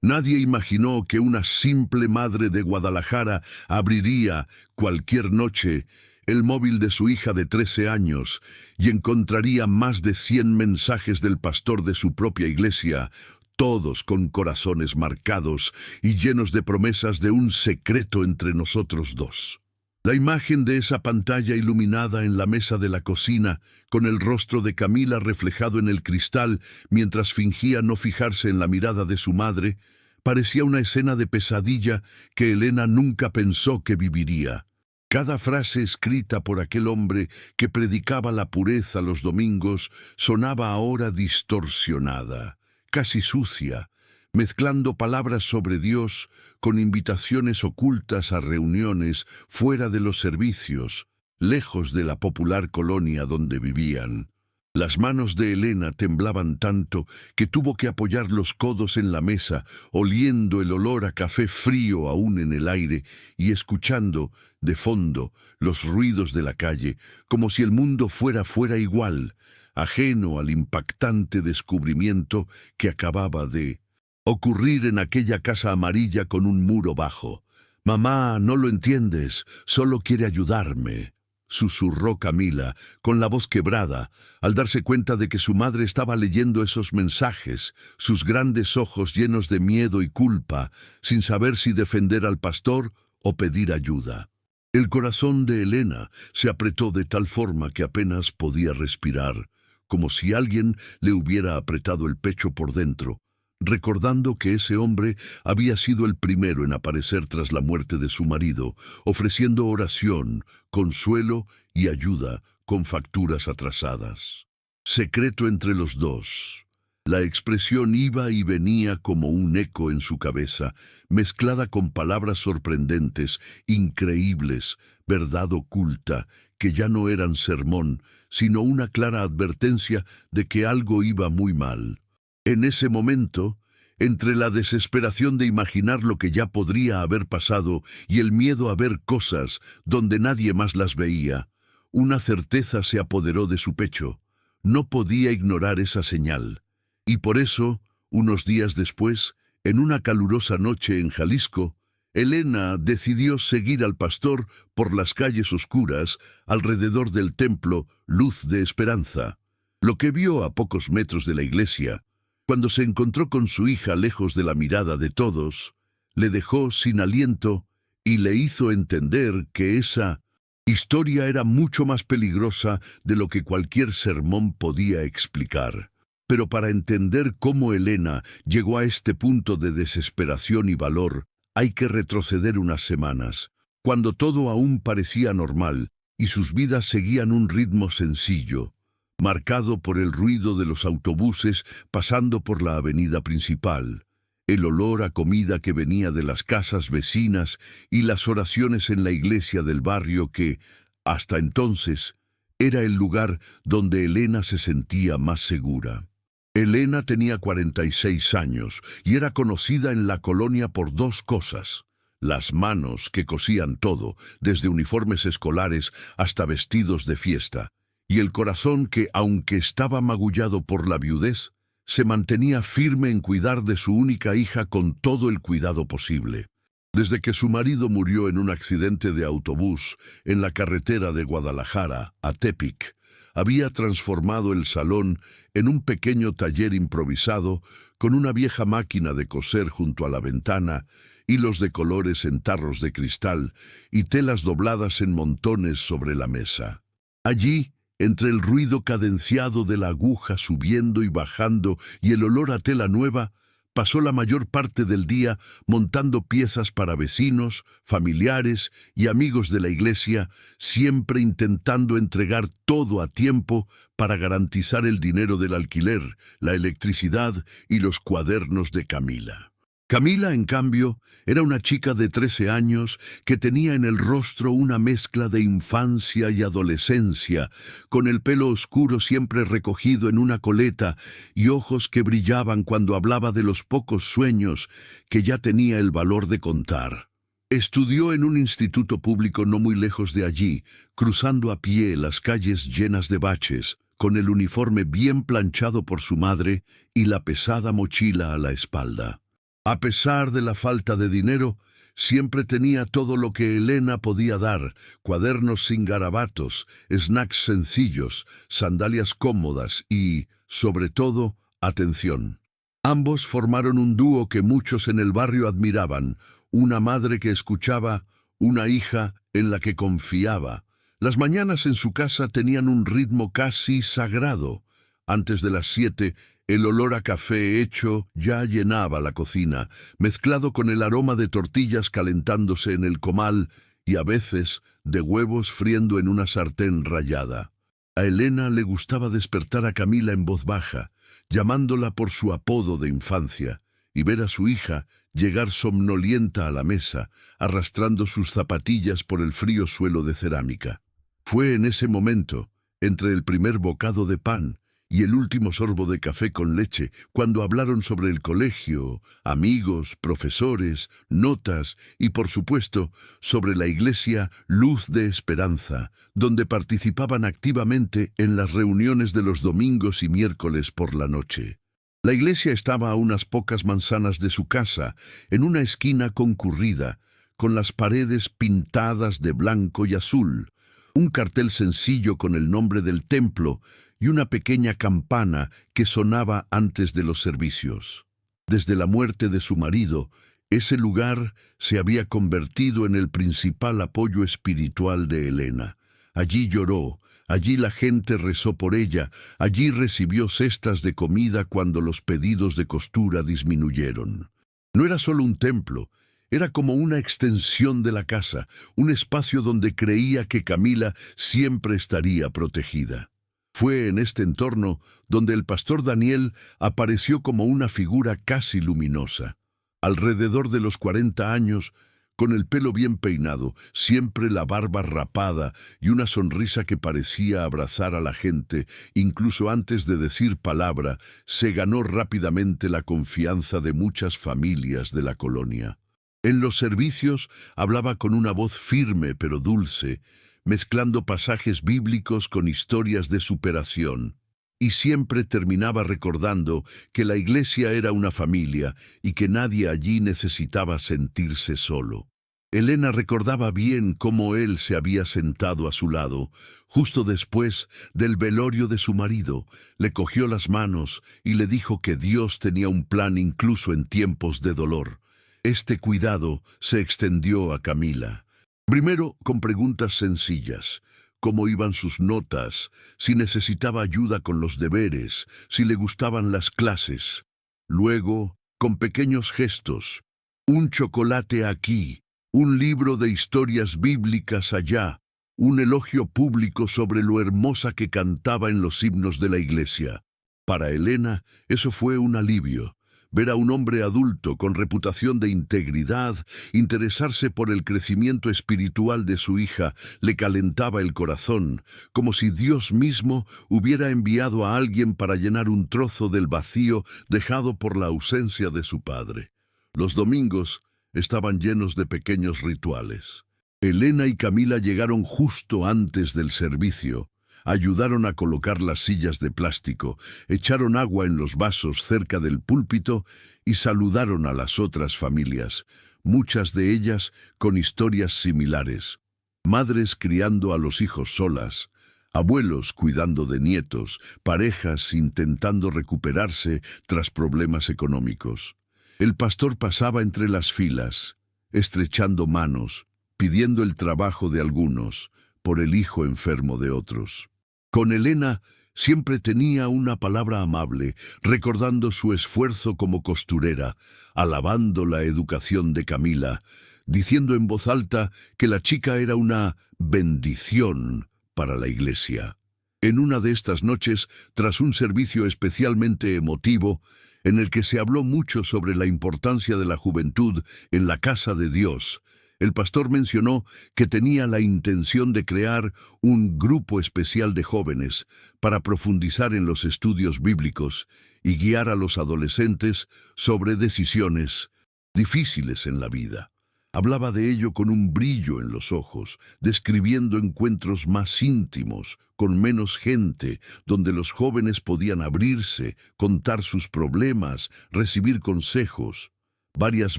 Nadie imaginó que una simple madre de Guadalajara abriría, cualquier noche, el móvil de su hija de 13 años y encontraría más de 100 mensajes del pastor de su propia iglesia, todos con corazones marcados y llenos de promesas de un secreto entre nosotros dos. La imagen de esa pantalla iluminada en la mesa de la cocina, con el rostro de Camila reflejado en el cristal mientras fingía no fijarse en la mirada de su madre, parecía una escena de pesadilla que Elena nunca pensó que viviría. Cada frase escrita por aquel hombre que predicaba la pureza los domingos sonaba ahora distorsionada, casi sucia, mezclando palabras sobre Dios con invitaciones ocultas a reuniones fuera de los servicios, lejos de la popular colonia donde vivían. Las manos de Elena temblaban tanto que tuvo que apoyar los codos en la mesa, oliendo el olor a café frío aún en el aire y escuchando, de fondo, los ruidos de la calle, como si el mundo fuera igual, ajeno al impactante descubrimiento que acababa de ocurrir en aquella casa amarilla con un muro bajo. «Mamá, no lo entiendes, solo quiere ayudarme», susurró Camila, con la voz quebrada, al darse cuenta de que su madre estaba leyendo esos mensajes, sus grandes ojos llenos de miedo y culpa, sin saber si defender al pastor o pedir ayuda. El corazón de Elena se apretó de tal forma que apenas podía respirar, como si alguien le hubiera apretado el pecho por dentro, recordando que ese hombre había sido el primero en aparecer tras la muerte de su marido, ofreciendo oración, consuelo y ayuda con facturas atrasadas. Secreto entre los dos. La expresión iba y venía como un eco en su cabeza, mezclada con palabras sorprendentes, increíbles, verdad oculta, que ya no eran sermón, sino una clara advertencia de que algo iba muy mal. En ese momento, entre la desesperación de imaginar lo que ya podría haber pasado y el miedo a ver cosas donde nadie más las veía, una certeza se apoderó de su pecho. No podía ignorar esa señal. Y por eso, unos días después, en una calurosa noche en Jalisco, Elena decidió seguir al pastor por las calles oscuras alrededor del templo Luz de Esperanza. Lo que vio a pocos metros de la iglesia, cuando se encontró con su hija lejos de la mirada de todos, le dejó sin aliento y le hizo entender que esa historia era mucho más peligrosa de lo que cualquier sermón podía explicar. Pero para entender cómo Elena llegó a este punto de desesperación y valor, hay que retroceder unas semanas, cuando todo aún parecía normal y sus vidas seguían un ritmo sencillo, marcado por el ruido de los autobuses pasando por la avenida principal, el olor a comida que venía de las casas vecinas y las oraciones en la iglesia del barrio que, hasta entonces, era el lugar donde Elena se sentía más segura. Elena tenía 46 años y era conocida en la colonia por dos cosas: las manos que cosían todo, desde uniformes escolares hasta vestidos de fiesta, y el corazón que, aunque estaba magullado por la viudez, se mantenía firme en cuidar de su única hija con todo el cuidado posible. Desde que su marido murió en un accidente de autobús en la carretera de Guadalajara a Tepic, había transformado el salón en un pequeño taller improvisado con una vieja máquina de coser junto a la ventana, hilos de colores en tarros de cristal y telas dobladas en montones sobre la mesa. Allí, entre el ruido cadenciado de la aguja subiendo y bajando y el olor a tela nueva, pasó la mayor parte del día montando piezas para vecinos, familiares y amigos de la iglesia, siempre intentando entregar todo a tiempo para garantizar el dinero del alquiler, la electricidad y los cuadernos de Camila. Camila, en cambio, era una chica de 13 años que tenía en el rostro una mezcla de infancia y adolescencia, con el pelo oscuro siempre recogido en una coleta y ojos que brillaban cuando hablaba de los pocos sueños que ya tenía el valor de contar. Estudió en un instituto público no muy lejos de allí, cruzando a pie las calles llenas de baches, con el uniforme bien planchado por su madre y la pesada mochila a la espalda. A pesar de la falta de dinero, siempre tenía todo lo que Elena podía dar: cuadernos sin garabatos, snacks sencillos, sandalias cómodas y, sobre todo, atención. Ambos formaron un dúo que muchos en el barrio admiraban: una madre que escuchaba, una hija en la que confiaba. Las mañanas en su casa tenían un ritmo casi sagrado. Antes de las 7, el olor a café hecho ya llenaba la cocina, mezclado con el aroma de tortillas calentándose en el comal y a veces de huevos friendo en una sartén rayada. A Elena le gustaba despertar a Camila en voz baja, llamándola por su apodo de infancia, y ver a su hija llegar somnolienta a la mesa, arrastrando sus zapatillas por el frío suelo de cerámica. Fue en ese momento, entre el primer bocado de pan y el último sorbo de café con leche, cuando hablaron sobre el colegio, amigos, profesores, notas y, por supuesto, sobre la iglesia Luz de Esperanza, donde participaban activamente en las reuniones de los domingos y miércoles por la noche. La iglesia estaba a unas pocas manzanas de su casa, en una esquina concurrida, con las paredes pintadas de blanco y azul, un cartel sencillo con el nombre del templo y una pequeña campana que sonaba antes de los servicios. Desde la muerte de su marido, ese lugar se había convertido en el principal apoyo espiritual de Elena. Allí lloró, allí la gente rezó por ella, allí recibió cestas de comida cuando los pedidos de costura disminuyeron. No era solo un templo, era como una extensión de la casa, un espacio donde creía que Camila siempre estaría protegida. Fue en este entorno donde el pastor Daniel apareció como una figura casi luminosa. Alrededor de los 40 años, con el pelo bien peinado, siempre la barba rapada y una sonrisa que parecía abrazar a la gente, incluso antes de decir palabra, se ganó rápidamente la confianza de muchas familias de la colonia. En los servicios hablaba con una voz firme pero dulce, mezclando pasajes bíblicos con historias de superación, y siempre terminaba recordando que la iglesia era una familia y que nadie allí necesitaba sentirse solo. Elena recordaba bien cómo él se había sentado a su lado, justo después del velorio de su marido, le cogió las manos y le dijo que Dios tenía un plan incluso en tiempos de dolor. Este cuidado se extendió a Camila. Primero con preguntas sencillas: cómo iban sus notas, si necesitaba ayuda con los deberes, si le gustaban las clases. Luego, con pequeños gestos: un chocolate aquí, un libro de historias bíblicas allá, un elogio público sobre lo hermosa que cantaba en los himnos de la iglesia. Para Elena, eso fue un alivio. Ver a un hombre adulto con reputación de integridad interesarse por el crecimiento espiritual de su hija le calentaba el corazón, como si Dios mismo hubiera enviado a alguien para llenar un trozo del vacío dejado por la ausencia de su padre. Los domingos estaban llenos de pequeños rituales. Elena y Camila llegaron justo antes del servicio. Ayudaron a colocar las sillas de plástico, echaron agua en los vasos cerca del púlpito y saludaron a las otras familias, muchas de ellas con historias similares. Madres criando a los hijos solas, abuelos cuidando de nietos, parejas intentando recuperarse tras problemas económicos. El pastor pasaba entre las filas, estrechando manos, pidiendo el trabajo de algunos por el hijo enfermo de otros. Con Elena siempre tenía una palabra amable, recordando su esfuerzo como costurera, alabando la educación de Camila, diciendo en voz alta que la chica era una bendición para la iglesia. En una de estas noches, tras un servicio especialmente emotivo, en el que se habló mucho sobre la importancia de la juventud en la casa de Dios, el pastor mencionó que tenía la intención de crear un grupo especial de jóvenes para profundizar en los estudios bíblicos y guiar a los adolescentes sobre decisiones difíciles en la vida. Hablaba de ello con un brillo en los ojos, describiendo encuentros más íntimos, con menos gente, donde los jóvenes podían abrirse, contar sus problemas, recibir consejos. Varias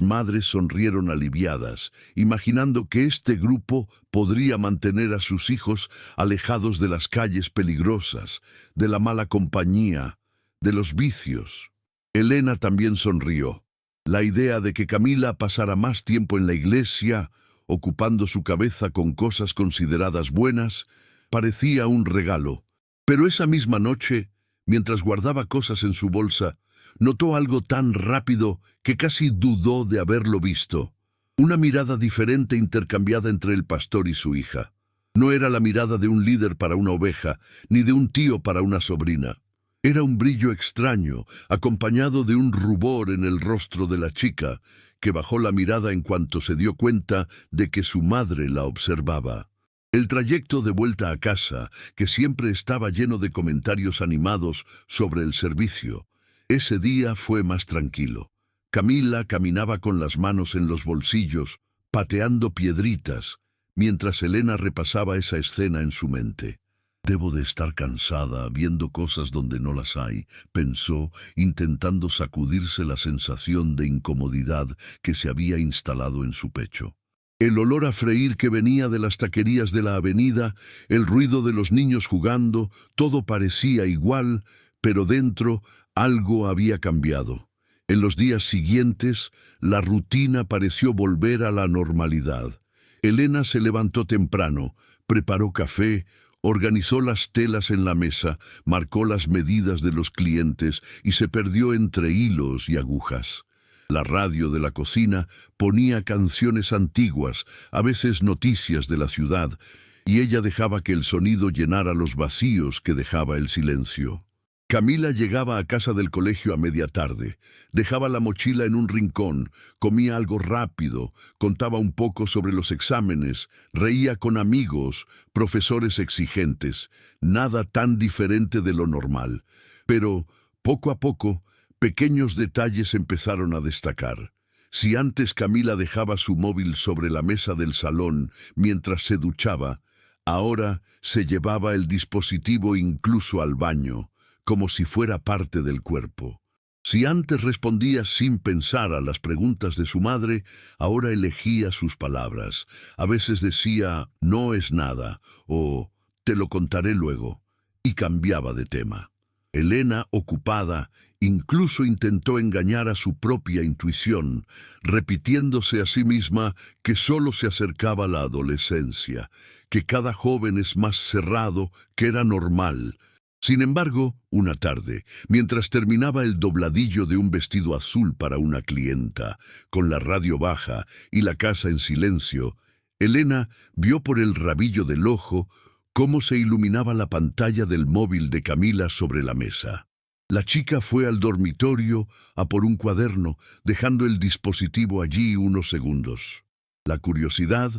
madres sonrieron aliviadas, imaginando que este grupo podría mantener a sus hijos alejados de las calles peligrosas, de la mala compañía, de los vicios. Elena también sonrió. La idea de que Camila pasara más tiempo en la iglesia, ocupando su cabeza con cosas consideradas buenas, parecía un regalo. Pero esa misma noche, mientras guardaba cosas en su bolsa, notó algo tan rápido que casi dudó de haberlo visto. Una mirada diferente intercambiada entre el pastor y su hija. No era la mirada de un líder para una oveja, ni de un tío para una sobrina. Era un brillo extraño, acompañado de un rubor en el rostro de la chica, que bajó la mirada en cuanto se dio cuenta de que su madre la observaba. El trayecto de vuelta a casa, que siempre estaba lleno de comentarios animados sobre el servicio, ese día fue más tranquilo. Camila caminaba con las manos en los bolsillos, pateando piedritas, mientras Elena repasaba esa escena en su mente. «Debo de estar cansada, viendo cosas donde no las hay», pensó, intentando sacudirse la sensación de incomodidad que se había instalado en su pecho. El olor a freír que venía de las taquerías de la avenida, el ruido de los niños jugando, todo parecía igual, pero dentro algo había cambiado. En los días siguientes, la rutina pareció volver a la normalidad. Elena se levantó temprano, preparó café, organizó las telas en la mesa, marcó las medidas de los clientes y se perdió entre hilos y agujas. La radio de la cocina ponía canciones antiguas, a veces noticias de la ciudad, y ella dejaba que el sonido llenara los vacíos que dejaba el silencio. Camila llegaba a casa del colegio a media tarde, dejaba la mochila en un rincón, comía algo rápido, contaba un poco sobre los exámenes, reía con amigos, profesores exigentes, nada tan diferente de lo normal. Pero, poco a poco, pequeños detalles empezaron a destacar. Si antes Camila dejaba su móvil sobre la mesa del salón mientras se duchaba, ahora se llevaba el dispositivo incluso al baño, como si fuera parte del cuerpo. Si antes respondía sin pensar a las preguntas de su madre, ahora elegía sus palabras. A veces decía, «no es nada», o «te lo contaré luego», y cambiaba de tema. Elena, ocupada, incluso intentó engañar a su propia intuición, repitiéndose a sí misma que solo se acercaba la adolescencia, que cada joven es más cerrado, que era normal. Sin embargo, una tarde, mientras terminaba el dobladillo de un vestido azul para una clienta, con la radio baja y la casa en silencio, Elena vio por el rabillo del ojo cómo se iluminaba la pantalla del móvil de Camila sobre la mesa. La chica fue al dormitorio a por un cuaderno, dejando el dispositivo allí unos segundos. La curiosidad,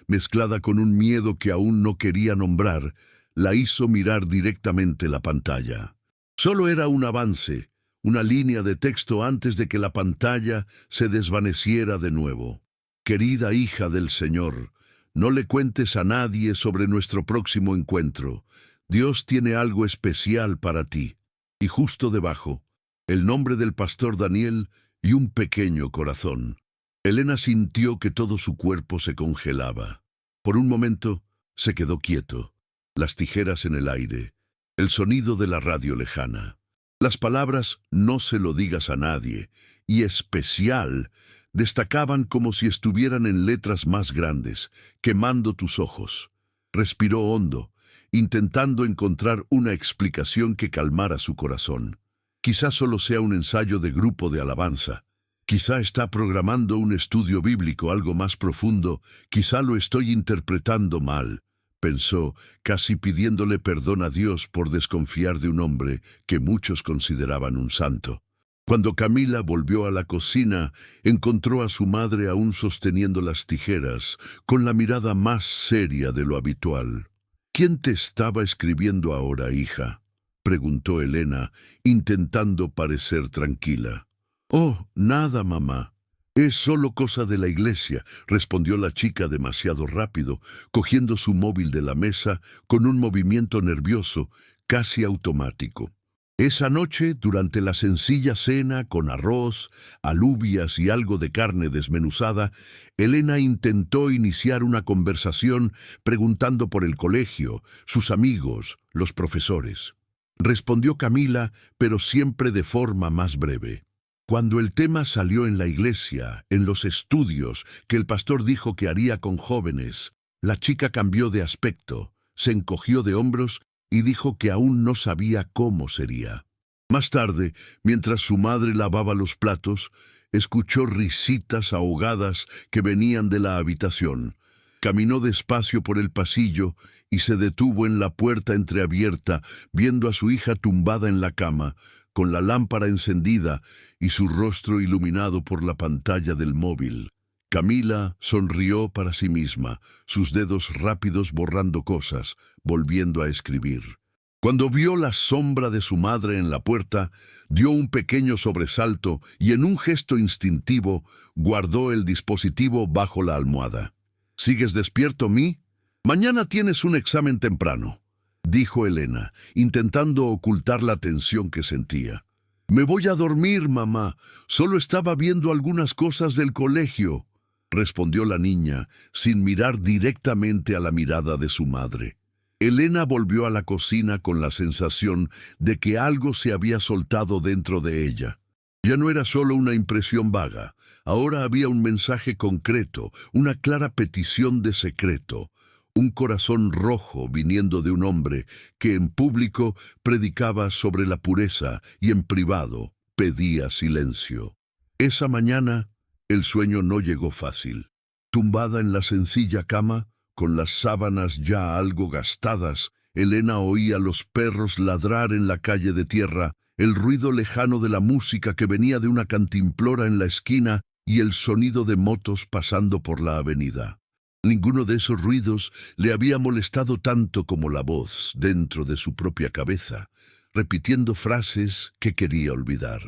mezclada con un miedo que aún no quería nombrar, la hizo mirar directamente la pantalla. Solo era un avance, una línea de texto antes de que la pantalla se desvaneciera de nuevo. «Querida hija del Señor, no le cuentes a nadie sobre nuestro próximo encuentro. Dios tiene algo especial para ti». Y justo debajo, el nombre del pastor Daniel y un pequeño corazón. Elena sintió que todo su cuerpo se congelaba. Por un momento, se quedó quieto. Las tijeras en el aire, el sonido de la radio lejana. Las palabras «no se lo digas a nadie» y «especial» destacaban como si estuvieran en letras más grandes, quemando tus ojos. Respiró hondo, intentando encontrar una explicación que calmara su corazón. Quizá solo sea un ensayo de grupo de alabanza. Quizá está programando un estudio bíblico algo más profundo. Quizá lo estoy interpretando mal, pensó, casi pidiéndole perdón a Dios por desconfiar de un hombre que muchos consideraban un santo. Cuando Camila volvió a la cocina, encontró a su madre aún sosteniendo las tijeras, con la mirada más seria de lo habitual. «¿Quién te estaba escribiendo ahora, hija?», preguntó Elena, intentando parecer tranquila. «Oh, nada, mamá. Es solo cosa de la iglesia», respondió la chica demasiado rápido, cogiendo su móvil de la mesa con un movimiento nervioso, casi automático. Esa noche, durante la sencilla cena con arroz, alubias y algo de carne desmenuzada, Elena intentó iniciar una conversación preguntando por el colegio, sus amigos, los profesores. Respondió Camila, pero siempre de forma más breve. Cuando el tema salió en la iglesia, en los estudios que el pastor dijo que haría con jóvenes, la chica cambió de aspecto, se encogió de hombros y dijo que aún no sabía cómo sería. Más tarde, mientras su madre lavaba los platos, escuchó risitas ahogadas que venían de la habitación. Caminó despacio por el pasillo y se detuvo en la puerta entreabierta, viendo a su hija tumbada en la cama, con la lámpara encendida y su rostro iluminado por la pantalla del móvil. Camila sonrió para sí misma, sus dedos rápidos borrando cosas, volviendo a escribir. Cuando vio la sombra de su madre en la puerta, dio un pequeño sobresalto y en un gesto instintivo guardó el dispositivo bajo la almohada. ¿Sigues despierto, Mi? Mañana tienes un examen temprano, dijo Elena, intentando ocultar la tensión que sentía. Me voy a dormir, mamá. Solo estaba viendo algunas cosas del colegio, respondió la niña, sin mirar directamente a la mirada de su madre. Elena volvió a la cocina con la sensación de que algo se había soltado dentro de ella. Ya no era solo una impresión vaga, ahora había un mensaje concreto, una clara petición de secreto, un corazón rojo viniendo de un hombre que en público predicaba sobre la pureza y en privado pedía silencio. Esa mañana el sueño no llegó fácil. Tumbada en la sencilla cama, con las sábanas ya algo gastadas, Elena oía los perros ladrar en la calle de tierra, el ruido lejano de la música que venía de una cantimplora en la esquina y el sonido de motos pasando por la avenida. Ninguno de esos ruidos le había molestado tanto como la voz dentro de su propia cabeza, repitiendo frases que quería olvidar.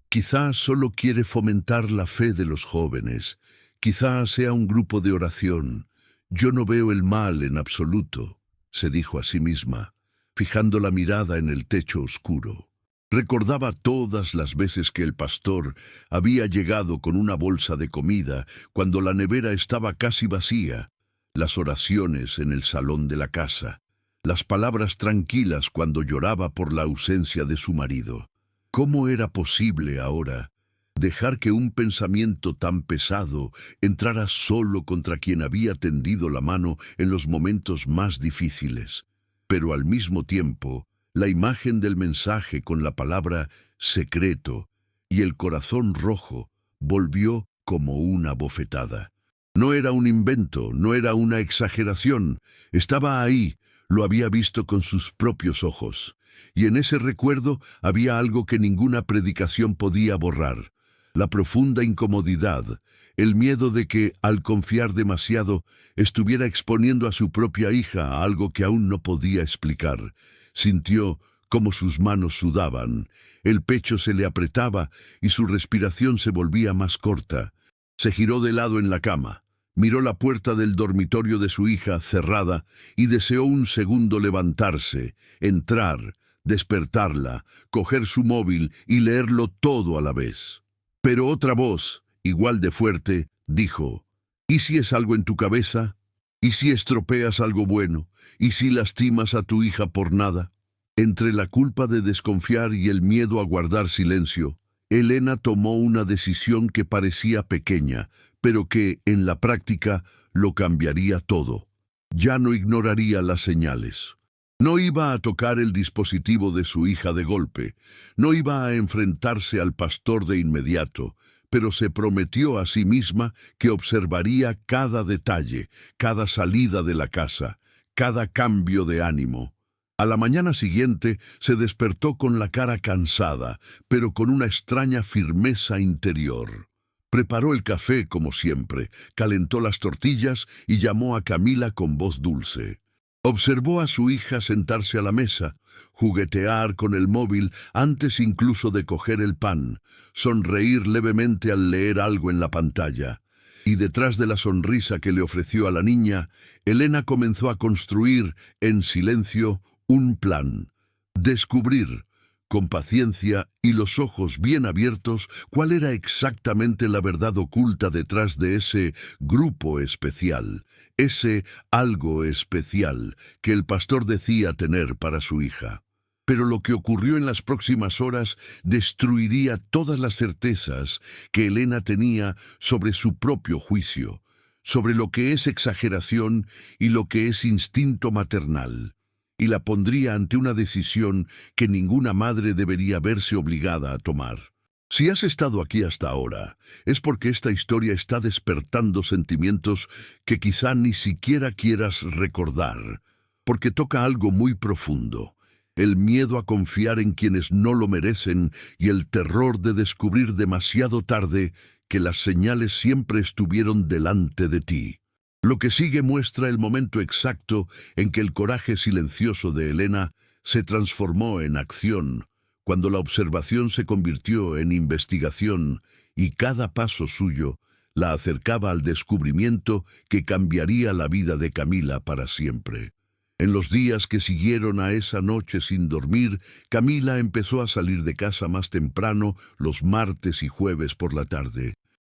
Quizá solo quiere fomentar la fe de los jóvenes, quizá sea un grupo de oración. Yo no veo el mal en absoluto, se dijo a sí misma, fijando la mirada en el techo oscuro. Recordaba todas las veces que el pastor había llegado con una bolsa de comida cuando la nevera estaba casi vacía, las oraciones en el salón de la casa, las palabras tranquilas cuando lloraba por la ausencia de su marido. ¿Cómo era posible ahora dejar que un pensamiento tan pesado entrara solo contra quien había tendido la mano en los momentos más difíciles? Pero al mismo tiempo, la imagen del mensaje con la palabra secreto y el corazón rojo volvió como una bofetada. No era un invento, no era una exageración, estaba ahí, lo había visto con sus propios ojos, y en ese recuerdo había algo que ninguna predicación podía borrar. La profunda incomodidad, el miedo de que, al confiar demasiado, estuviera exponiendo a su propia hija a algo que aún no podía explicar. Sintió cómo sus manos sudaban, el pecho se le apretaba y su respiración se volvía más corta. Se giró de lado en la cama, miró la puerta del dormitorio de su hija cerrada y deseó un segundo levantarse, entrar, despertarla, coger su móvil y leerlo todo a la vez. Pero otra voz, igual de fuerte, dijo: ¿y si es algo en tu cabeza? ¿Y si estropeas algo bueno? ¿Y si lastimas a tu hija por nada? Entre la culpa de desconfiar y el miedo a guardar silencio, Elena tomó una decisión que parecía pequeña, pero que, en la práctica, lo cambiaría todo. Ya no ignoraría las señales. No iba a tocar el dispositivo de su hija de golpe, no iba a enfrentarse al pastor de inmediato, pero se prometió a sí misma que observaría cada detalle, cada salida de la casa, cada cambio de ánimo. A la mañana siguiente se despertó con la cara cansada, pero con una extraña firmeza interior. Preparó el café como siempre, calentó las tortillas y llamó a Camila con voz dulce. Observó a su hija sentarse a la mesa, juguetear con el móvil antes incluso de coger el pan, sonreír levemente al leer algo en la pantalla. Y detrás de la sonrisa que le ofreció a la niña, Elena comenzó a construir, en silencio, un plan. Descubrir con paciencia y los ojos bien abiertos, cuál era exactamente la verdad oculta detrás de ese grupo especial, ese algo especial que el pastor decía tener para su hija. Pero lo que ocurrió en las próximas horas destruiría todas las certezas que Elena tenía sobre su propio juicio, sobre lo que es exageración y lo que es instinto maternal, y la pondría ante una decisión que ninguna madre debería verse obligada a tomar. Si has estado aquí hasta ahora, es porque esta historia está despertando sentimientos que quizá ni siquiera quieras recordar, porque toca algo muy profundo: el miedo a confiar en quienes no lo merecen y el terror de descubrir demasiado tarde que las señales siempre estuvieron delante de ti. Lo que sigue muestra el momento exacto en que el coraje silencioso de Elena se transformó en acción, cuando la observación se convirtió en investigación y cada paso suyo la acercaba al descubrimiento que cambiaría la vida de Camila para siempre. En los días que siguieron a esa noche sin dormir, Camila empezó a salir de casa más temprano los martes y jueves por la tarde.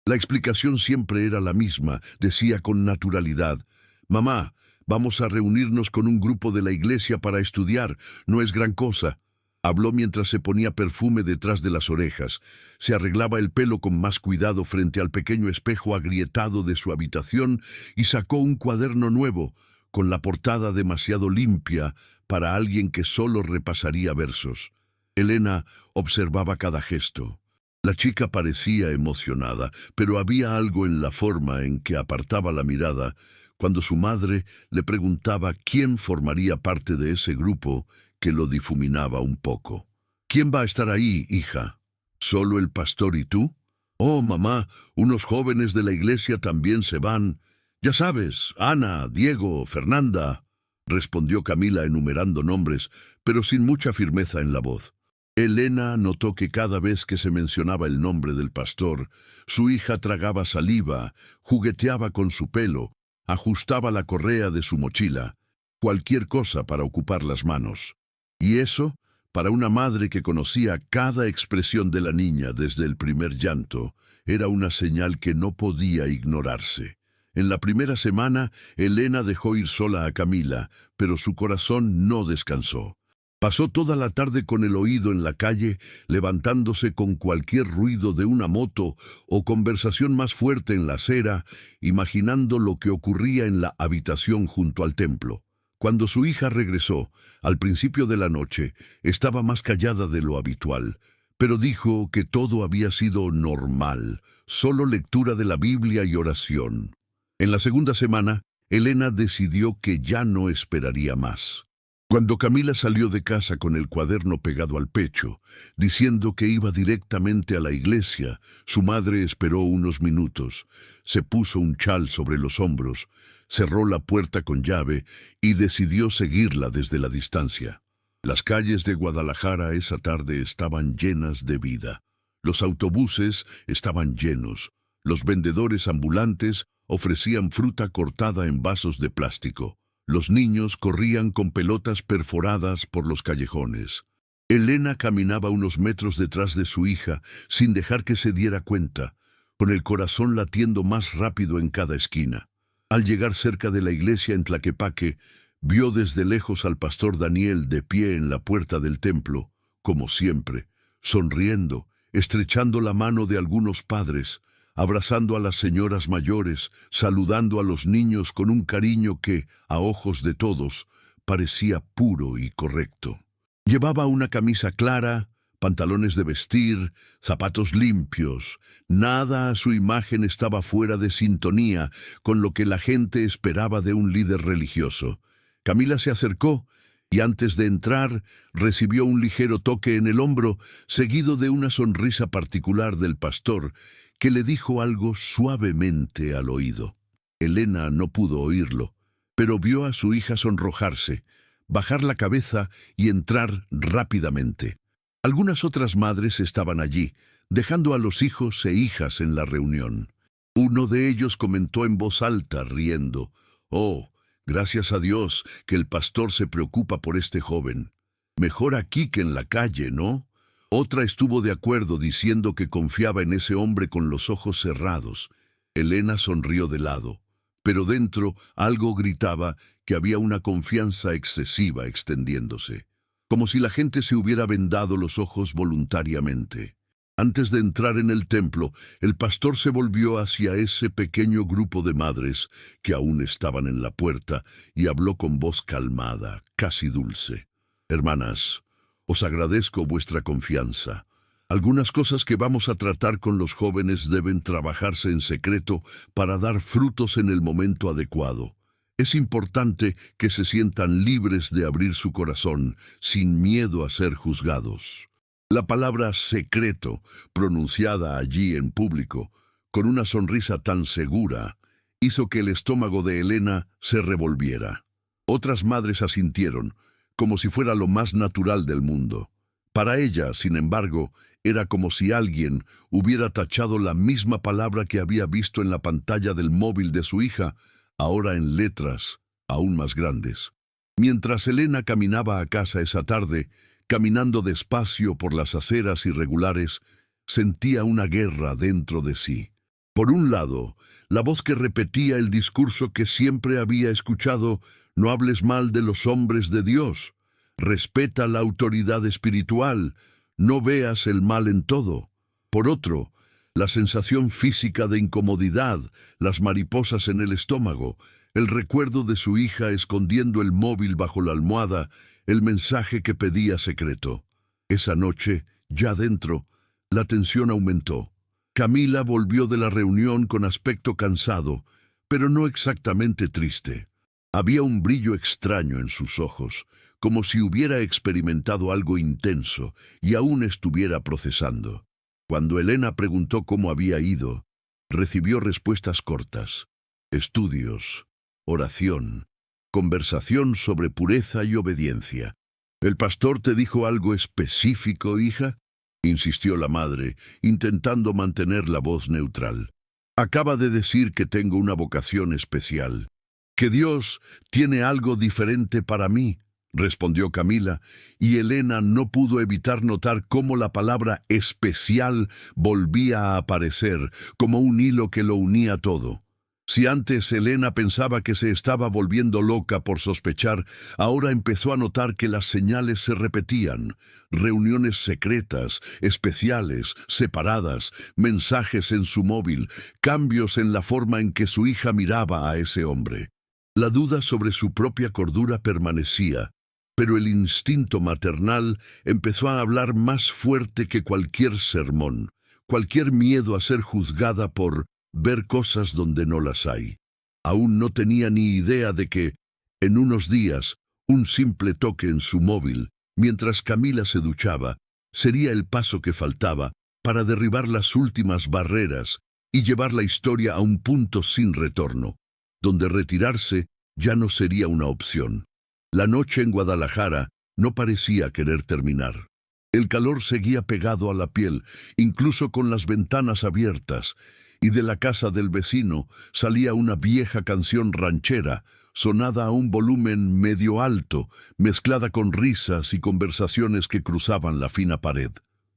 La explicación siempre era la misma, decía con naturalidad: «Mamá, vamos a reunirnos con un grupo de la iglesia para estudiar, no es gran cosa». Habló mientras se ponía perfume detrás de las orejas, se arreglaba el pelo con más cuidado frente al pequeño espejo agrietado de su habitación y sacó un cuaderno nuevo, con la portada demasiado limpia para alguien que solo repasaría versos. Elena observaba cada gesto. La chica parecía emocionada, pero había algo en la forma en que apartaba la mirada cuando su madre le preguntaba quién formaría parte de ese grupo que lo difuminaba un poco. «¿Quién va a estar ahí, hija? ¿Solo el pastor y tú?» «Oh, mamá, unos jóvenes de la iglesia también se van. Ya sabes, Ana, Diego, Fernanda», respondió Camila enumerando nombres, pero sin mucha firmeza en la voz. Elena notó que cada vez que se mencionaba el nombre del pastor, su hija tragaba saliva, jugueteaba con su pelo, ajustaba la correa de su mochila, cualquier cosa para ocupar las manos. Y eso, para una madre que conocía cada expresión de la niña desde el primer llanto, era una señal que no podía ignorarse. En la primera semana, Elena dejó ir sola a Camila, pero su corazón no descansó. Pasó toda la tarde con el oído en la calle, levantándose con cualquier ruido de una moto o conversación más fuerte en la acera, imaginando lo que ocurría en la habitación junto al templo. Cuando su hija regresó, al principio de la noche, estaba más callada de lo habitual, pero dijo que todo había sido normal, solo lectura de la Biblia y oración. En la segunda semana, Elena decidió que ya no esperaría más. Cuando Camila salió de casa con el cuaderno pegado al pecho, diciendo que iba directamente a la iglesia, su madre esperó unos minutos, se puso un chal sobre los hombros, cerró la puerta con llave y decidió seguirla desde la distancia. Las calles de Guadalajara esa tarde estaban llenas de vida. Los autobuses estaban llenos. Los vendedores ambulantes ofrecían fruta cortada en vasos de plástico. Los niños corrían con pelotas perforadas por los callejones. Elena caminaba unos metros detrás de su hija sin dejar que se diera cuenta, con el corazón latiendo más rápido en cada esquina. Al llegar cerca de la iglesia en Tlaquepaque, vio desde lejos al pastor Daniel de pie en la puerta del templo, como siempre, sonriendo, estrechando la mano de algunos padres, abrazando a las señoras mayores, saludando a los niños con un cariño que, a ojos de todos, parecía puro y correcto. Llevaba una camisa clara, pantalones de vestir, zapatos limpios. Nada a su imagen estaba fuera de sintonía con lo que la gente esperaba de un líder religioso. Camila se acercó y antes de entrar recibió un ligero toque en el hombro, seguido de una sonrisa particular del pastor, que le dijo algo suavemente al oído. Elena no pudo oírlo, pero vio a su hija sonrojarse, bajar la cabeza y entrar rápidamente. Algunas otras madres estaban allí, dejando a los hijos e hijas en la reunión. Uno de ellos comentó en voz alta, riendo: «Oh, gracias a Dios que el pastor se preocupa por este joven». Mejor aquí que en la calle, ¿no? Otra estuvo de acuerdo diciendo que confiaba en ese hombre con los ojos cerrados. Elena sonrió de lado, pero dentro algo gritaba que había una confianza excesiva extendiéndose, como si la gente se hubiera vendado los ojos voluntariamente. Antes de entrar en el templo, el pastor se volvió hacia ese pequeño grupo de madres que aún estaban en la puerta y habló con voz calmada, casi dulce. Hermanas, os agradezco vuestra confianza. Algunas cosas que vamos a tratar con los jóvenes deben trabajarse en secreto para dar frutos en el momento adecuado. Es importante que se sientan libres de abrir su corazón, sin miedo a ser juzgados. La palabra secreto, pronunciada allí en público, con una sonrisa tan segura, hizo que el estómago de Elena se revolviera. Otras madres asintieron, como si fuera lo más natural del mundo. Para ella, sin embargo, era como si alguien hubiera tachado la misma palabra que había visto en la pantalla del móvil de su hija, ahora en letras aún más grandes. Mientras Elena caminaba a casa esa tarde, caminando despacio por las aceras irregulares, sentía una guerra dentro de sí. Por un lado, la voz que repetía el discurso que siempre había escuchado: no hables mal de los hombres de Dios, respeta la autoridad espiritual, no veas el mal en todo. Por otro, la sensación física de incomodidad, las mariposas en el estómago, el recuerdo de su hija escondiendo el móvil bajo la almohada, el mensaje que pedía secreto. Esa noche, ya dentro, la tensión aumentó. Camila volvió de la reunión con aspecto cansado, pero no exactamente triste. Había un brillo extraño en sus ojos, como si hubiera experimentado algo intenso y aún estuviera procesando. Cuando Elena preguntó cómo había ido, recibió respuestas cortas: estudios, oración, conversación sobre pureza y obediencia. ¿El pastor te dijo algo específico, hija?, insistió la madre, intentando mantener la voz neutral. Acaba de decir que tengo una vocación especial, que Dios tiene algo diferente para mí, respondió Camila, y Elena no pudo evitar notar cómo la palabra especial volvía a aparecer, como un hilo que lo unía todo. Si antes Elena pensaba que se estaba volviendo loca por sospechar, ahora empezó a notar que las señales se repetían: reuniones secretas, especiales, separadas, mensajes en su móvil, cambios en la forma en que su hija miraba a ese hombre. La duda sobre su propia cordura permanecía, pero el instinto maternal empezó a hablar más fuerte que cualquier sermón, cualquier miedo a ser juzgada por ver cosas donde no las hay. Aún no tenía ni idea de que, en unos días, un simple toque en su móvil, mientras Camila se duchaba, sería el paso que faltaba para derribar las últimas barreras y llevar la historia a un punto sin retorno, donde retirarse ya no sería una opción. La noche en Guadalajara no parecía querer terminar. El calor seguía pegado a la piel, incluso con las ventanas abiertas, y de la casa del vecino salía una vieja canción ranchera, sonada a un volumen medio alto, mezclada con risas y conversaciones que cruzaban la fina pared.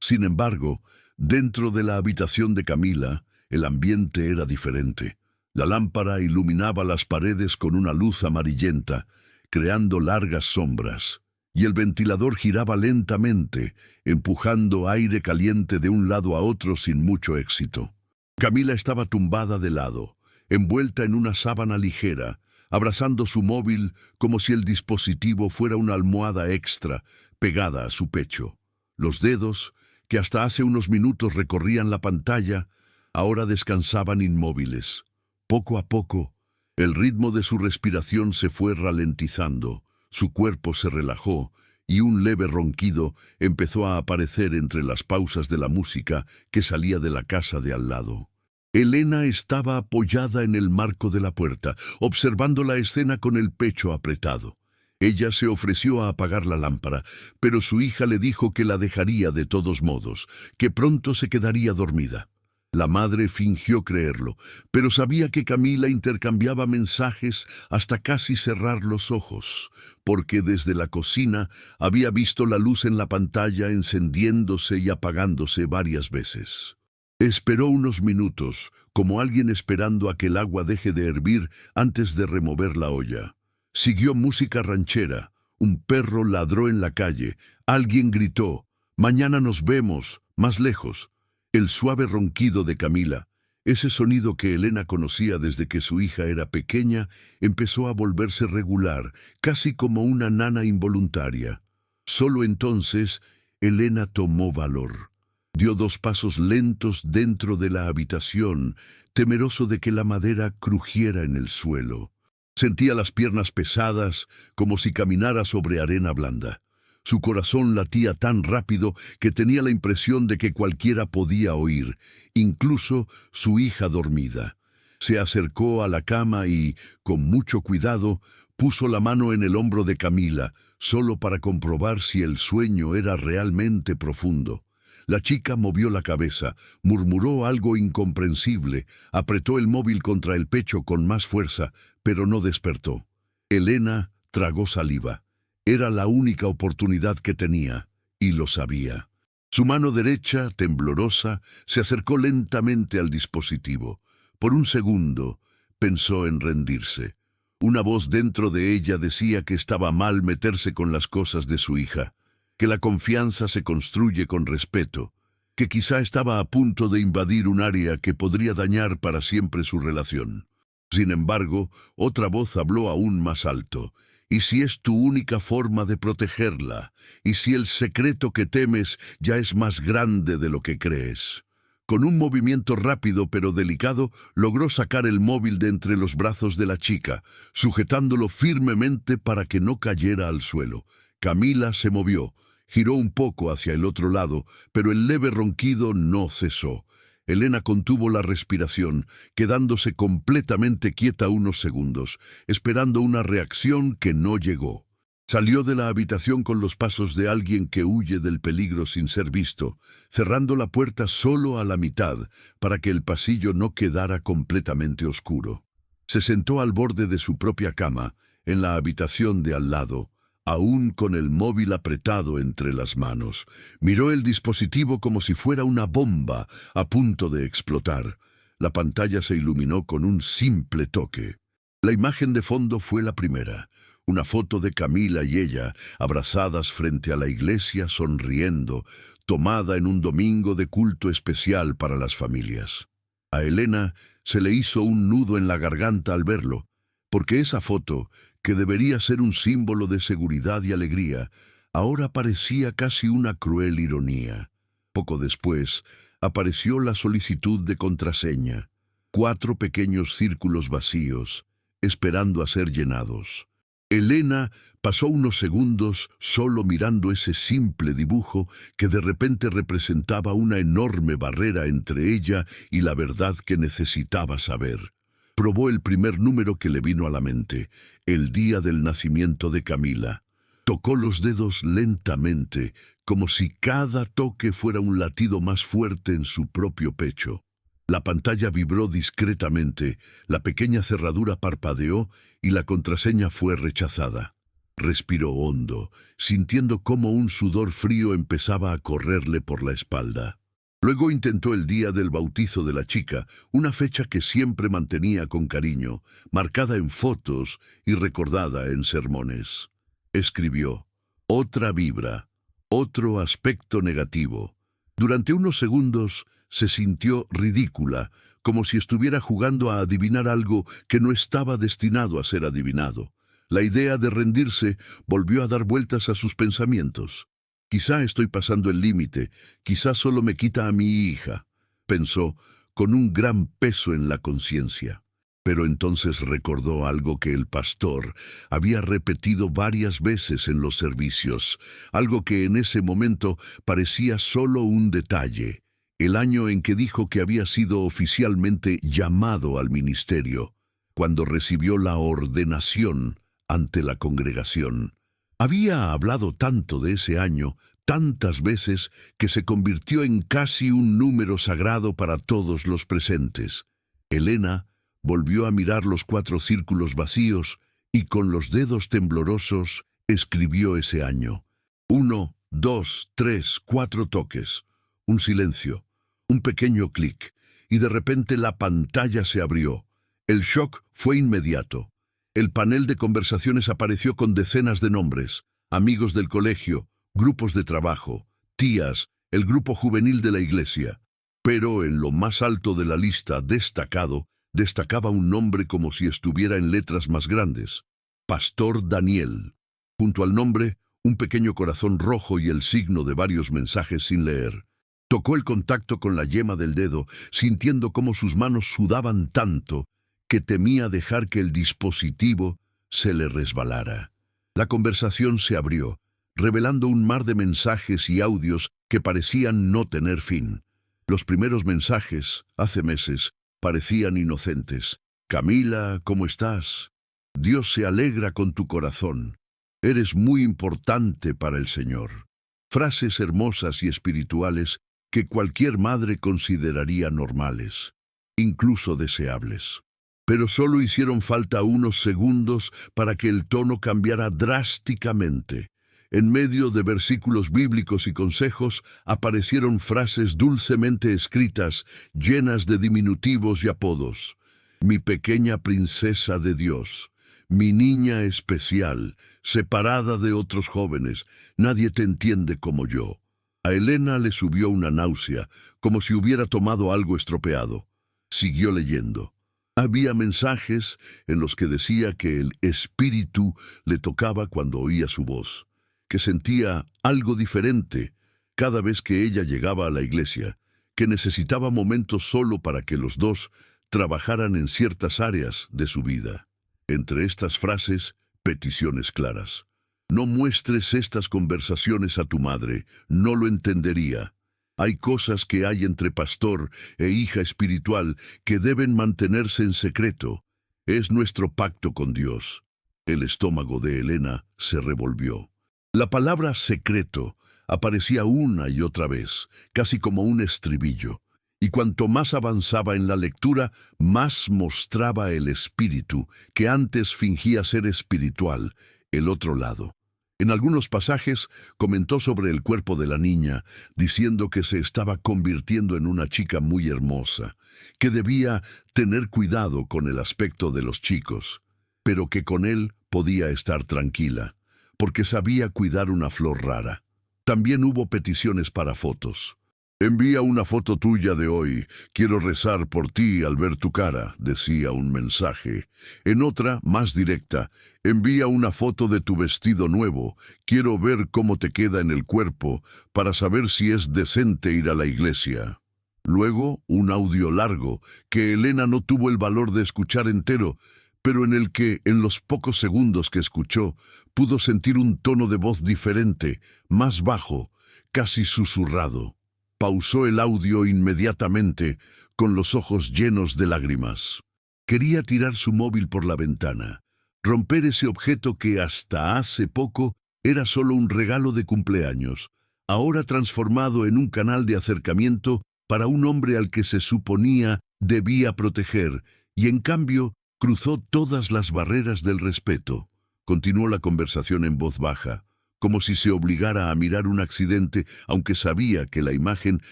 Sin embargo, dentro de la habitación de Camila, el ambiente era diferente. La lámpara iluminaba las paredes con una luz amarillenta, creando largas sombras, y el ventilador giraba lentamente, empujando aire caliente de un lado a otro sin mucho éxito. Camila estaba tumbada de lado, envuelta en una sábana ligera, abrazando su móvil como si el dispositivo fuera una almohada extra pegada a su pecho. Los dedos, que hasta hace unos minutos recorrían la pantalla, ahora descansaban inmóviles. Poco a poco, el ritmo de su respiración se fue ralentizando, su cuerpo se relajó y un leve ronquido empezó a aparecer entre las pausas de la música que salía de la casa de al lado. Elena estaba apoyada en el marco de la puerta, observando la escena con el pecho apretado. Ella se ofreció a apagar la lámpara, pero su hija le dijo que la dejaría de todos modos, que pronto se quedaría dormida. La madre fingió creerlo, pero sabía que Camila intercambiaba mensajes hasta casi cerrar los ojos, porque desde la cocina había visto la luz en la pantalla encendiéndose y apagándose varias veces. Esperó unos minutos, como alguien esperando a que el agua deje de hervir antes de remover la olla. Siguió música ranchera, un perro ladró en la calle, alguien gritó, «Mañana nos vemos», más lejos. El suave ronquido de Camila, ese sonido que Elena conocía desde que su hija era pequeña, empezó a volverse regular, casi como una nana involuntaria. Solo entonces, Elena tomó valor. Dio 2 pasos lentos dentro de la habitación, temeroso de que la madera crujiera en el suelo. Sentía las piernas pesadas, como si caminara sobre arena blanda. Su corazón latía tan rápido que tenía la impresión de que cualquiera podía oír, incluso su hija dormida. Se acercó a la cama y, con mucho cuidado, puso la mano en el hombro de Camila, solo para comprobar si el sueño era realmente profundo. La chica movió la cabeza, murmuró algo incomprensible, apretó el móvil contra el pecho con más fuerza, pero no despertó. Elena tragó saliva. Era la única oportunidad que tenía, y lo sabía. Su mano derecha, temblorosa, se acercó lentamente al dispositivo. Por un segundo, pensó en rendirse. Una voz dentro de ella decía que estaba mal meterse con las cosas de su hija, que la confianza se construye con respeto, que quizá estaba a punto de invadir un área que podría dañar para siempre su relación. Sin embargo, otra voz habló aún más alto. ¿Y si es tu única forma de protegerla? ¿Y si el secreto que temes ya es más grande de lo que crees? Con un movimiento rápido pero delicado, logró sacar el móvil de entre los brazos de la chica, sujetándolo firmemente para que no cayera al suelo. Camila se movió, giró un poco hacia el otro lado, pero el leve ronquido no cesó. Elena contuvo la respiración, quedándose completamente quieta unos segundos, esperando una reacción que no llegó. Salió de la habitación con los pasos de alguien que huye del peligro sin ser visto, cerrando la puerta solo a la mitad para que el pasillo no quedara completamente oscuro. Se sentó al borde de su propia cama, en la habitación de al lado, aún con el móvil apretado entre las manos. Miró el dispositivo como si fuera una bomba a punto de explotar. La pantalla se iluminó con un simple toque. La imagen de fondo fue la primera. Una foto de Camila y ella, abrazadas frente a la iglesia, sonriendo, tomada en un domingo de culto especial para las familias. A Elena se le hizo un nudo en la garganta al verlo, porque esa foto, que debería ser un símbolo de seguridad y alegría, ahora parecía casi una cruel ironía. Poco después, apareció la solicitud de contraseña, 4 pequeños círculos vacíos, esperando a ser llenados. Elena pasó unos segundos solo mirando ese simple dibujo que de repente representaba una enorme barrera entre ella y la verdad que necesitaba saber. Probó el primer número que le vino a la mente, el día del nacimiento de Camila. Tocó los dedos lentamente, como si cada toque fuera un latido más fuerte en su propio pecho. La pantalla vibró discretamente, la pequeña cerradura parpadeó y la contraseña fue rechazada. Respiró hondo, sintiendo cómo un sudor frío empezaba a correrle por la espalda. Luego intentó el día del bautizo de la chica, una fecha que siempre mantenía con cariño, marcada en fotos y recordada en sermones. Escribió, otra vibra, otro aspecto negativo. Durante unos segundos se sintió ridícula, como si estuviera jugando a adivinar algo que no estaba destinado a ser adivinado. La idea de rendirse volvió a dar vueltas a sus pensamientos. Quizá estoy pasando el límite, quizá solo me quita a mi hija, pensó, con un gran peso en la conciencia. Pero entonces recordó algo que el pastor había repetido varias veces en los servicios, algo que en ese momento parecía solo un detalle, el año en que dijo que había sido oficialmente llamado al ministerio, cuando recibió la ordenación ante la congregación. Había hablado tanto de ese año, tantas veces que se convirtió en casi un número sagrado para todos los presentes. Elena volvió a mirar los 4 círculos vacíos y con los dedos temblorosos escribió ese año. 1, 2, 3, 4 toques. Un silencio, un pequeño clic, y de repente la pantalla se abrió. El shock fue inmediato. El panel de conversaciones apareció con decenas de nombres, amigos del colegio, grupos de trabajo, tías, el grupo juvenil de la iglesia. Pero en lo más alto de la lista, destacaba un nombre como si estuviera en letras más grandes. Pastor Daniel. Junto al nombre, un pequeño corazón rojo y el signo de varios mensajes sin leer. Tocó el contacto con la yema del dedo, sintiendo cómo sus manos sudaban tanto que temía dejar que el dispositivo se le resbalara. La conversación se abrió, revelando un mar de mensajes y audios que parecían no tener fin. Los primeros mensajes, hace meses, parecían inocentes. Camila, ¿cómo estás? Dios se alegra con tu corazón. Eres muy importante para el Señor. Frases hermosas y espirituales que cualquier madre consideraría normales, incluso deseables. Pero solo hicieron falta unos segundos para que el tono cambiara drásticamente. En medio de versículos bíblicos y consejos aparecieron frases dulcemente escritas, llenas de diminutivos y apodos. Mi pequeña princesa de Dios, mi niña especial, separada de otros jóvenes, nadie te entiende como yo. A Elena le subió una náusea, como si hubiera tomado algo estropeado. Siguió leyendo. Había mensajes en los que decía que el espíritu le tocaba cuando oía su voz, que sentía algo diferente cada vez que ella llegaba a la iglesia, que necesitaba momentos solo para que los dos trabajaran en ciertas áreas de su vida. Entre estas frases, peticiones claras. No muestres estas conversaciones a tu madre, no lo entendería. Hay cosas que hay entre pastor e hija espiritual que deben mantenerse en secreto. Es nuestro pacto con Dios. El estómago de Elena se revolvió. La palabra secreto aparecía una y otra vez, casi como un estribillo, y cuanto más avanzaba en la lectura, más mostraba el espíritu, que antes fingía ser espiritual, el otro lado. En algunos pasajes comentó sobre el cuerpo de la niña, diciendo que se estaba convirtiendo en una chica muy hermosa, que debía tener cuidado con el aspecto de los chicos, pero que con él podía estar tranquila, porque sabía cuidar una flor rara. También hubo peticiones para fotos. Envía una foto tuya de hoy. Quiero rezar por ti al ver tu cara, decía un mensaje. En otra, más directa, envía una foto de tu vestido nuevo. Quiero ver cómo te queda en el cuerpo para saber si es decente ir a la iglesia. Luego, un audio largo que Elena no tuvo el valor de escuchar entero, pero en el que, en los pocos segundos que escuchó, pudo sentir un tono de voz diferente, más bajo, casi susurrado. Pausó el audio inmediatamente, con los ojos llenos de lágrimas. Quería tirar su móvil por la ventana, romper ese objeto que hasta hace poco era solo un regalo de cumpleaños, ahora transformado en un canal de acercamiento para un hombre al que se suponía debía proteger, y en cambio cruzó todas las barreras del respeto. Continuó la conversación en voz baja, como si se obligara a mirar un accidente, aunque sabía que la imagen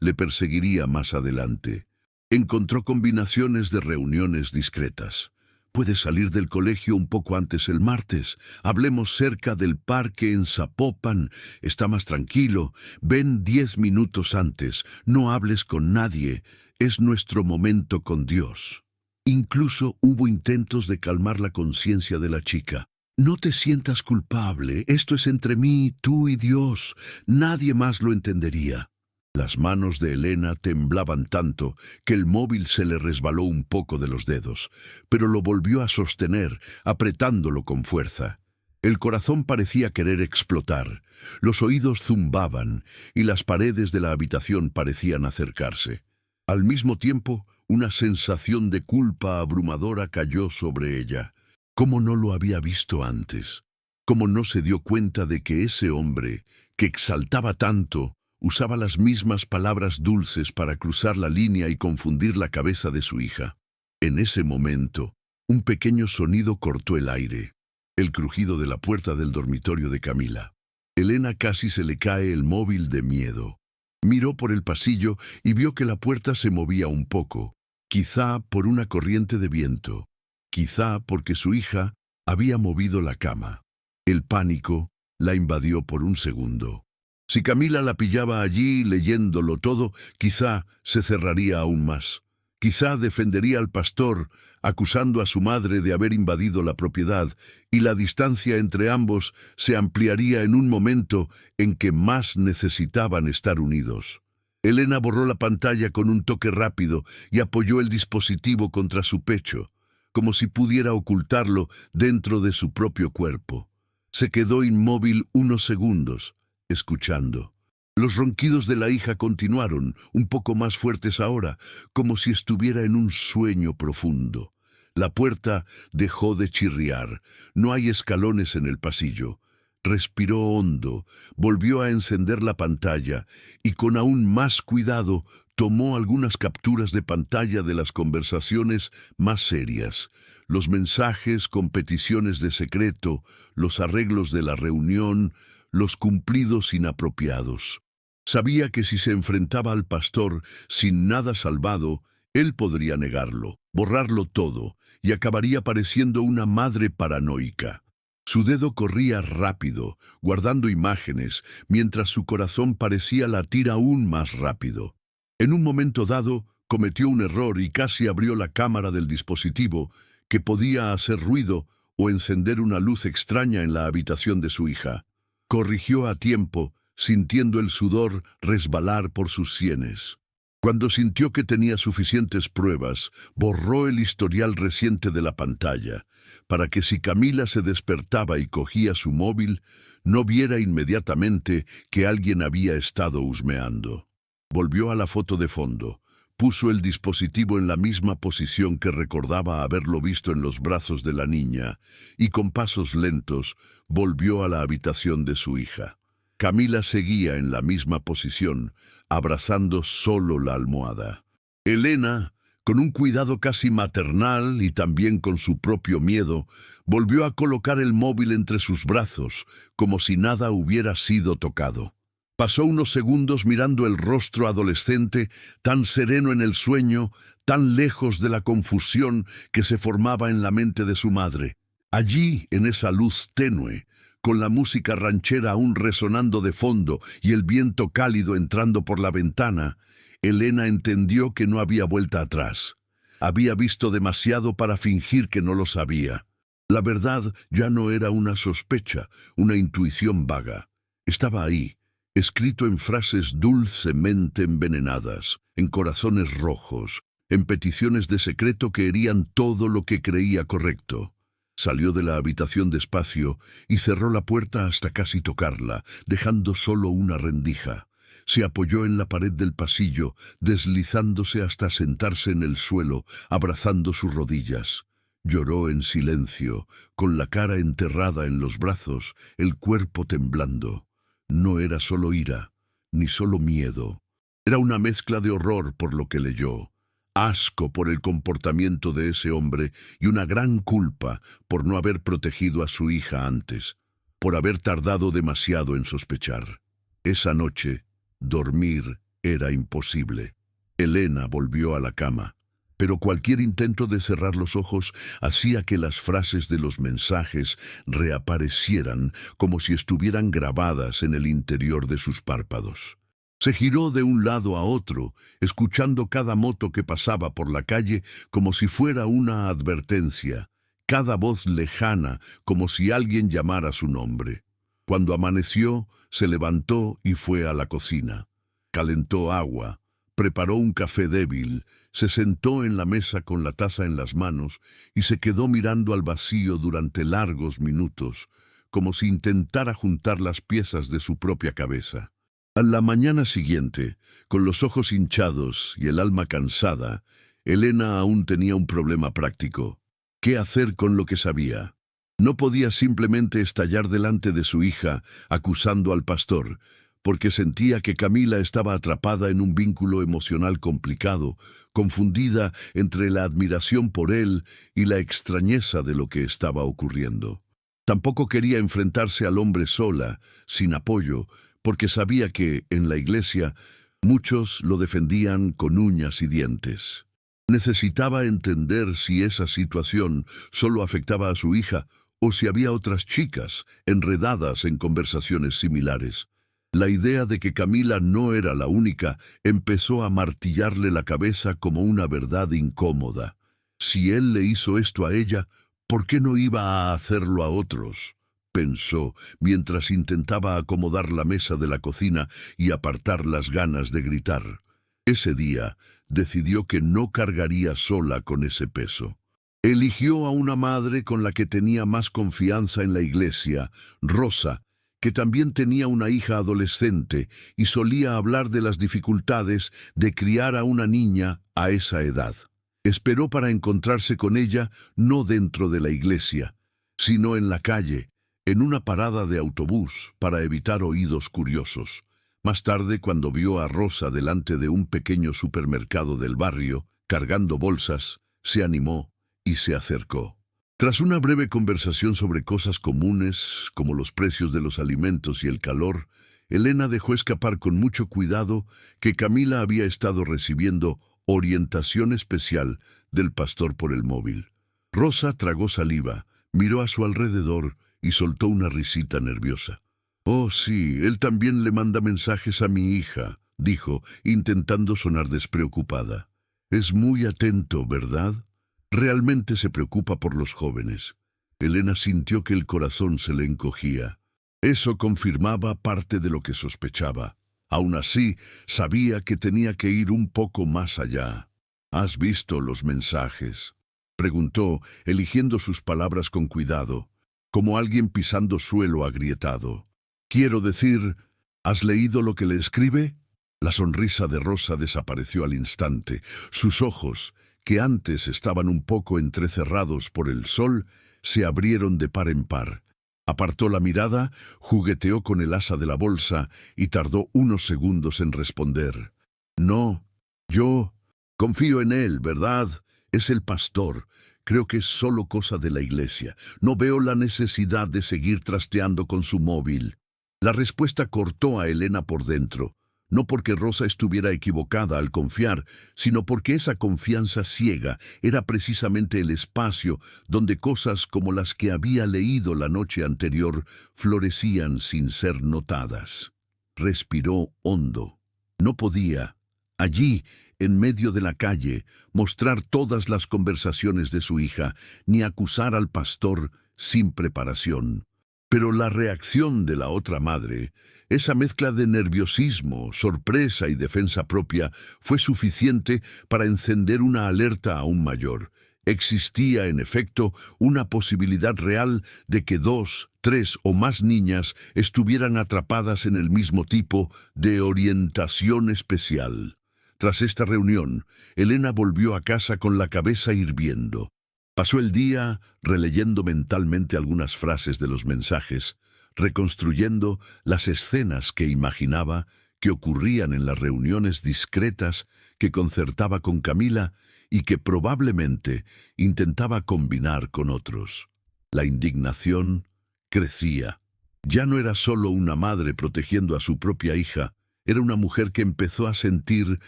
le perseguiría más adelante. Encontró combinaciones de reuniones discretas. Puedes salir del colegio un poco antes el martes. Hablemos cerca del parque en Zapopan. Está más tranquilo. Ven 10 minutos antes. No hables con nadie. Es nuestro momento con Dios. Incluso hubo intentos de calmar la conciencia de la chica. No te sientas culpable, esto es entre mí, tú y Dios, nadie más lo entendería. Las manos de Elena temblaban tanto que el móvil se le resbaló un poco de los dedos, pero lo volvió a sostener, apretándolo con fuerza. El corazón parecía querer explotar, los oídos zumbaban y las paredes de la habitación parecían acercarse. Al mismo tiempo, una sensación de culpa abrumadora cayó sobre ella. ¿Cómo no lo había visto antes? ¿Cómo no se dio cuenta de que ese hombre, que exaltaba tanto, usaba las mismas palabras dulces para cruzar la línea y confundir la cabeza de su hija. En ese momento, un pequeño sonido cortó el aire, el crujido de la puerta del dormitorio de Camila. Elena casi se le cae el móvil de miedo. Miró por el pasillo y vio que la puerta se movía un poco, quizá por una corriente de viento, quizá porque su hija había movido la cama. El pánico la invadió por un segundo. Si Camila la pillaba allí leyéndolo todo, quizá se cerraría aún más. Quizá defendería al pastor, acusando a su madre de haber invadido la propiedad, y la distancia entre ambos se ampliaría en un momento en que más necesitaban estar unidos. Elena borró la pantalla con un toque rápido y apoyó el dispositivo contra su pecho, como si pudiera ocultarlo dentro de su propio cuerpo. Se quedó inmóvil unos segundos, escuchando. Los ronquidos de la hija continuaron, un poco más fuertes ahora, como si estuviera en un sueño profundo. La puerta dejó de chirriar. No hay escalones en el pasillo. Respiró hondo, volvió a encender la pantalla y con aún más cuidado tomó algunas capturas de pantalla de las conversaciones más serias, los mensajes con peticiones de secreto, los arreglos de la reunión, los cumplidos inapropiados. Sabía que si se enfrentaba al pastor sin nada salvado, él podría negarlo, borrarlo todo, y acabaría pareciendo una madre paranoica. Su dedo corría rápido, guardando imágenes, mientras su corazón parecía latir aún más rápido. En un momento dado, cometió un error y casi abrió la cámara del dispositivo, que podía hacer ruido o encender una luz extraña en la habitación de su hija. Corrigió a tiempo, sintiendo el sudor resbalar por sus sienes. Cuando sintió que tenía suficientes pruebas, borró el historial reciente de la pantalla, para que si Camila se despertaba y cogía su móvil, no viera inmediatamente que alguien había estado husmeando. Volvió a la foto de fondo, puso el dispositivo en la misma posición que recordaba haberlo visto en los brazos de la niña, y con pasos lentos volvió a la habitación de su hija. Camila seguía en la misma posición, abrazando solo la almohada. Elena, con un cuidado casi maternal y también con su propio miedo, volvió a colocar el móvil entre sus brazos, como si nada hubiera sido tocado. Pasó unos segundos mirando el rostro adolescente, tan sereno en el sueño, tan lejos de la confusión que se formaba en la mente de su madre. Allí, en esa luz tenue, con la música ranchera aún resonando de fondo y el viento cálido entrando por la ventana, Elena entendió que no había vuelta atrás. Había visto demasiado para fingir que no lo sabía. La verdad ya no era una sospecha, una intuición vaga. Estaba ahí, escrito en frases dulcemente envenenadas, en corazones rojos, en peticiones de secreto que herían todo lo que creía correcto. Salió de la habitación despacio y cerró la puerta hasta casi tocarla, dejando solo una rendija. Se apoyó en la pared del pasillo, deslizándose hasta sentarse en el suelo, abrazando sus rodillas. Lloró en silencio, con la cara enterrada en los brazos, el cuerpo temblando. No era solo ira, ni solo miedo. Era una mezcla de horror por lo que leyó, asco por el comportamiento de ese hombre y una gran culpa por no haber protegido a su hija antes, por haber tardado demasiado en sospechar. Esa noche, dormir era imposible. Elena volvió a la cama, pero cualquier intento de cerrar los ojos hacía que las frases de los mensajes reaparecieran como si estuvieran grabadas en el interior de sus párpados. Se giró de un lado a otro, escuchando cada moto que pasaba por la calle como si fuera una advertencia, cada voz lejana como si alguien llamara su nombre. Cuando amaneció, se levantó y fue a la cocina. Calentó agua, preparó un café débil, se sentó en la mesa con la taza en las manos y se quedó mirando al vacío durante largos minutos, como si intentara juntar las piezas de su propia cabeza. A la mañana siguiente, con los ojos hinchados y el alma cansada, Elena aún tenía un problema práctico. ¿Qué hacer con lo que sabía? No podía simplemente estallar delante de su hija, acusando al pastor, porque sentía que Camila estaba atrapada en un vínculo emocional complicado, confundida entre la admiración por él y la extrañeza de lo que estaba ocurriendo. Tampoco quería enfrentarse al hombre sola, sin apoyo, porque sabía que, en la iglesia, muchos lo defendían con uñas y dientes. Necesitaba entender si esa situación solo afectaba a su hija o si había otras chicas enredadas en conversaciones similares. La idea de que Camila no era la única empezó a martillarle la cabeza como una verdad incómoda. Si él le hizo esto a ella, ¿por qué no iba a hacerlo a otros? Pensó mientras intentaba acomodar la mesa de la cocina y apartar las ganas de gritar. Ese día decidió que no cargaría sola con ese peso. Eligió a una madre con la que tenía más confianza en la iglesia, Rosa, que también tenía una hija adolescente y solía hablar de las dificultades de criar a una niña a esa edad. Esperó para encontrarse con ella no dentro de la iglesia, sino en la calle, en una parada de autobús, para evitar oídos curiosos. Más tarde, cuando vio a Rosa delante de un pequeño supermercado del barrio, cargando bolsas, se animó y se acercó. Tras una breve conversación sobre cosas comunes, como los precios de los alimentos y el calor, Elena dejó escapar con mucho cuidado que Camila había estado recibiendo orientación especial del pastor por el móvil. Rosa tragó saliva, miró a su alrededor y soltó una risita nerviosa. «Oh, sí, él también le manda mensajes a mi hija», dijo, intentando sonar despreocupada. «Es muy atento, ¿verdad? Realmente se preocupa por los jóvenes». Elena sintió que el corazón se le encogía. Eso confirmaba parte de lo que sospechaba. Aún así, sabía que tenía que ir un poco más allá. «¿Has visto los mensajes?», preguntó, eligiendo sus palabras con cuidado, como alguien pisando suelo agrietado. «Quiero decir, ¿has leído lo que le escribe?». La sonrisa de Rosa desapareció al instante. Sus ojos, que antes estaban un poco entrecerrados por el sol, se abrieron de par en par. Apartó la mirada, jugueteó con el asa de la bolsa y tardó unos segundos en responder. «No, yo confío en él, ¿verdad? Es el pastor. Creo que es solo cosa de la iglesia. No veo la necesidad de seguir trasteando con su móvil». La respuesta cortó a Elena por dentro, no porque Rosa estuviera equivocada al confiar, sino porque esa confianza ciega era precisamente el espacio donde cosas como las que había leído la noche anterior florecían sin ser notadas. Respiró hondo. No podía, allí, en medio de la calle, mostrar todas las conversaciones de su hija, ni acusar al pastor sin preparación. Pero la reacción de la otra madre, esa mezcla de nerviosismo, sorpresa y defensa propia, fue suficiente para encender una alerta aún mayor. Existía, en efecto, una posibilidad real de que 2, 3 o más niñas estuvieran atrapadas en el mismo tipo de orientación especial. Tras esta reunión, Elena volvió a casa con la cabeza hirviendo. Pasó el día releyendo mentalmente algunas frases de los mensajes, reconstruyendo las escenas que imaginaba que ocurrían en las reuniones discretas que concertaba con Camila y que probablemente intentaba combinar con otros. La indignación crecía. Ya no era solo una madre protegiendo a su propia hija, era una mujer que empezó a sentir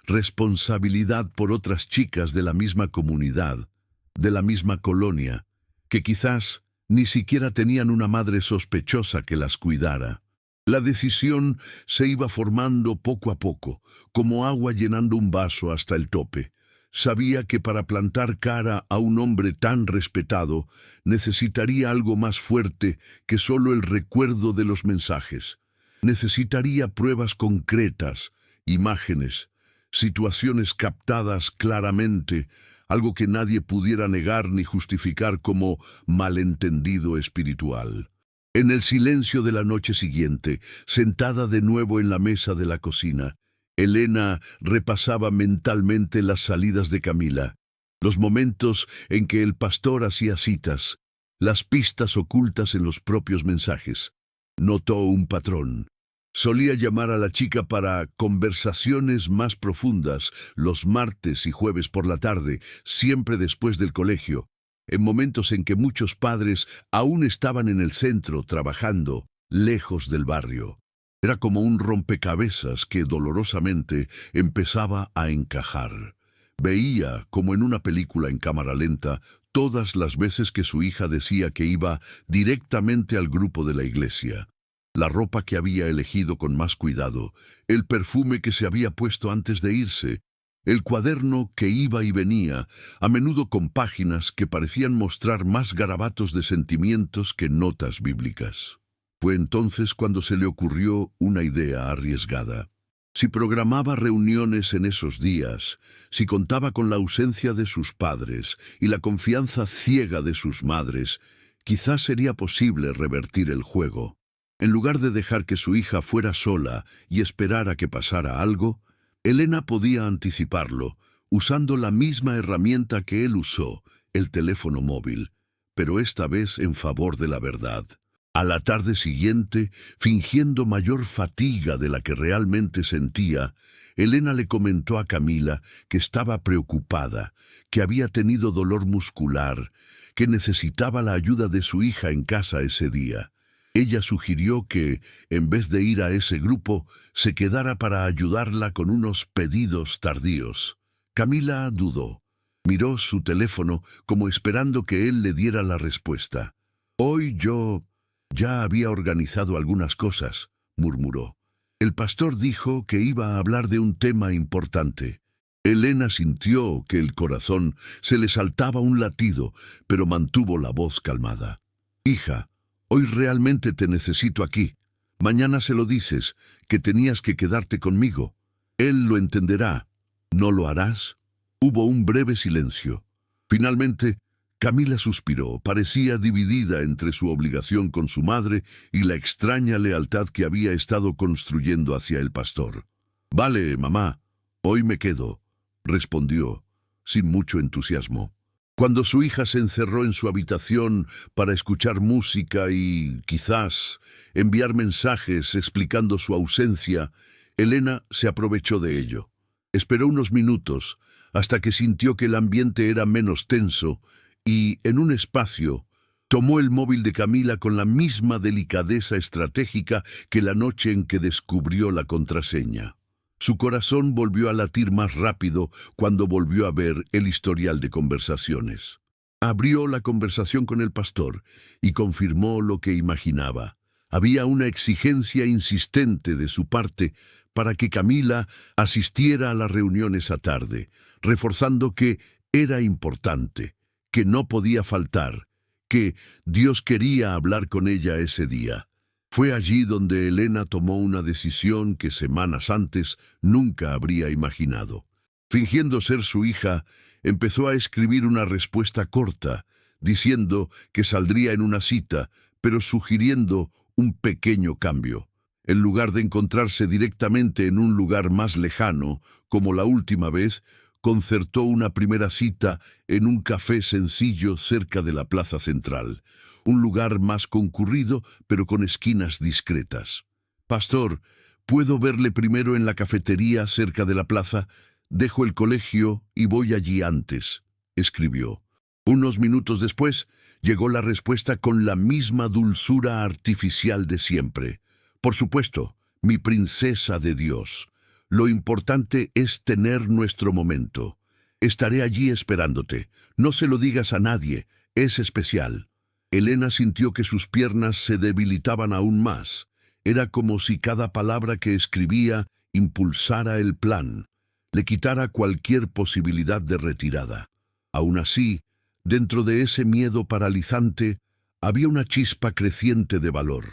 responsabilidad por otras chicas de la misma comunidad, de la misma colonia, que quizás ni siquiera tenían una madre sospechosa que las cuidara. La decisión se iba formando poco a poco, como agua llenando un vaso hasta el tope. Sabía que para plantar cara a un hombre tan respetado necesitaría algo más fuerte que solo el recuerdo de los mensajes. Necesitaría pruebas concretas, imágenes, situaciones captadas claramente, algo que nadie pudiera negar ni justificar como malentendido espiritual. En el silencio de la noche siguiente, sentada de nuevo en la mesa de la cocina, Elena repasaba mentalmente las salidas de Camila, los momentos en que el pastor hacía citas, las pistas ocultas en los propios mensajes. Notó un patrón. Solía llamar a la chica para conversaciones más profundas los martes y jueves por la tarde, siempre después del colegio, en momentos en que muchos padres aún estaban en el centro trabajando, lejos del barrio. Era como un rompecabezas que dolorosamente empezaba a encajar. Veía, como en una película en cámara lenta, todas las veces que su hija decía que iba directamente al grupo de la iglesia. La ropa que había elegido con más cuidado, el perfume que se había puesto antes de irse, el cuaderno que iba y venía, a menudo con páginas que parecían mostrar más garabatos de sentimientos que notas bíblicas. Fue entonces cuando se le ocurrió una idea arriesgada. Si programaba reuniones en esos días, si contaba con la ausencia de sus padres y la confianza ciega de sus madres, quizás sería posible revertir el juego. En lugar de dejar que su hija fuera sola y esperar a que pasara algo, Elena podía anticiparlo, usando la misma herramienta que él usó, el teléfono móvil, pero esta vez en favor de la verdad. A la tarde siguiente, fingiendo mayor fatiga de la que realmente sentía, Elena le comentó a Camila que estaba preocupada, que había tenido dolor muscular, que necesitaba la ayuda de su hija en casa ese día. Ella sugirió que, en vez de ir a ese grupo, se quedara para ayudarla con unos pedidos tardíos. Camila dudó. Miró su teléfono como esperando que él le diera la respuesta. «Hoy yo ya había organizado algunas cosas», murmuró. El pastor dijo que iba a hablar de un tema importante. Elena sintió que el corazón se le saltaba un latido, pero mantuvo la voz calmada. «Hija, hoy realmente te necesito aquí. Mañana se lo dices, que tenías que quedarte conmigo. Él lo entenderá. ¿No lo harás?» Hubo un breve silencio. Finalmente, Camila suspiró. Parecía dividida entre su obligación con su madre y la extraña lealtad que había estado construyendo hacia el pastor. «Vale, mamá, hoy me quedo», respondió, sin mucho entusiasmo. Cuando su hija se encerró en su habitación para escuchar música y, quizás, enviar mensajes explicando su ausencia, Elena se aprovechó de ello. Esperó unos minutos, hasta que sintió que el ambiente era menos tenso, y, en un espacio, tomó el móvil de Camila con la misma delicadeza estratégica que la noche en que descubrió la contraseña. Su corazón volvió a latir más rápido cuando volvió a ver el historial de conversaciones. Abrió la conversación con el pastor y confirmó lo que imaginaba. Había una exigencia insistente de su parte para que Camila asistiera a la reunión esa tarde, reforzando que era importante, que no podía faltar, que Dios quería hablar con ella ese día. Fue allí donde Elena tomó una decisión que semanas antes nunca habría imaginado. Fingiendo ser su hija, empezó a escribir una respuesta corta, diciendo que saldría en una cita, pero sugiriendo un pequeño cambio. En lugar de encontrarse directamente en un lugar más lejano, como la última vez, concertó una primera cita en un café sencillo cerca de la plaza central, un lugar más concurrido, pero con esquinas discretas. «Pastor, ¿puedo verle primero en la cafetería cerca de la plaza? Dejo el colegio y voy allí antes», escribió. Unos minutos después, llegó la respuesta con la misma dulzura artificial de siempre. «Por supuesto, mi princesa de Dios. Lo importante es tener nuestro momento. Estaré allí esperándote. No se lo digas a nadie. Es especial». Elena sintió que sus piernas se debilitaban aún más. Era como si cada palabra que escribía impulsara el plan, le quitara cualquier posibilidad de retirada. Aún así, dentro de ese miedo paralizante, había una chispa creciente de valor.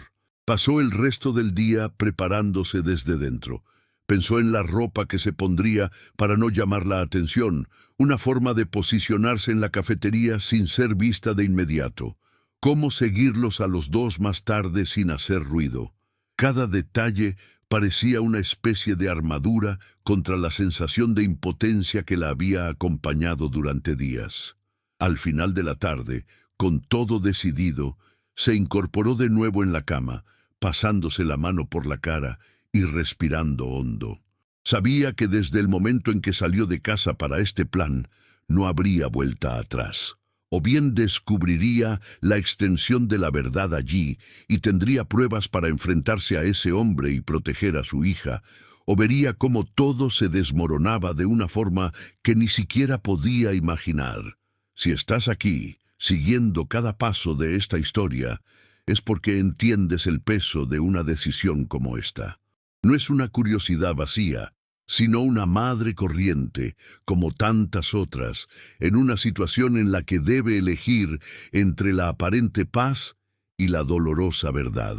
Pasó el resto del día preparándose desde dentro. Pensó en la ropa que se pondría para no llamar la atención, una forma de posicionarse en la cafetería sin ser vista de inmediato. Cómo seguirlos a los dos más tarde sin hacer ruido. Cada detalle parecía una especie de armadura contra la sensación de impotencia que la había acompañado durante días. Al final de la tarde, con todo decidido, se incorporó de nuevo en la cama, pasándose la mano por la cara y respirando hondo. Sabía que desde el momento en que salió de casa para este plan, no habría vuelta atrás. O bien descubriría la extensión de la verdad allí y tendría pruebas para enfrentarse a ese hombre y proteger a su hija, o vería cómo todo se desmoronaba de una forma que ni siquiera podía imaginar. Si estás aquí, siguiendo cada paso de esta historia, es porque entiendes el peso de una decisión como esta. No es una curiosidad vacía, sino una madre corriente, como tantas otras, en una situación en la que debe elegir entre la aparente paz y la dolorosa verdad.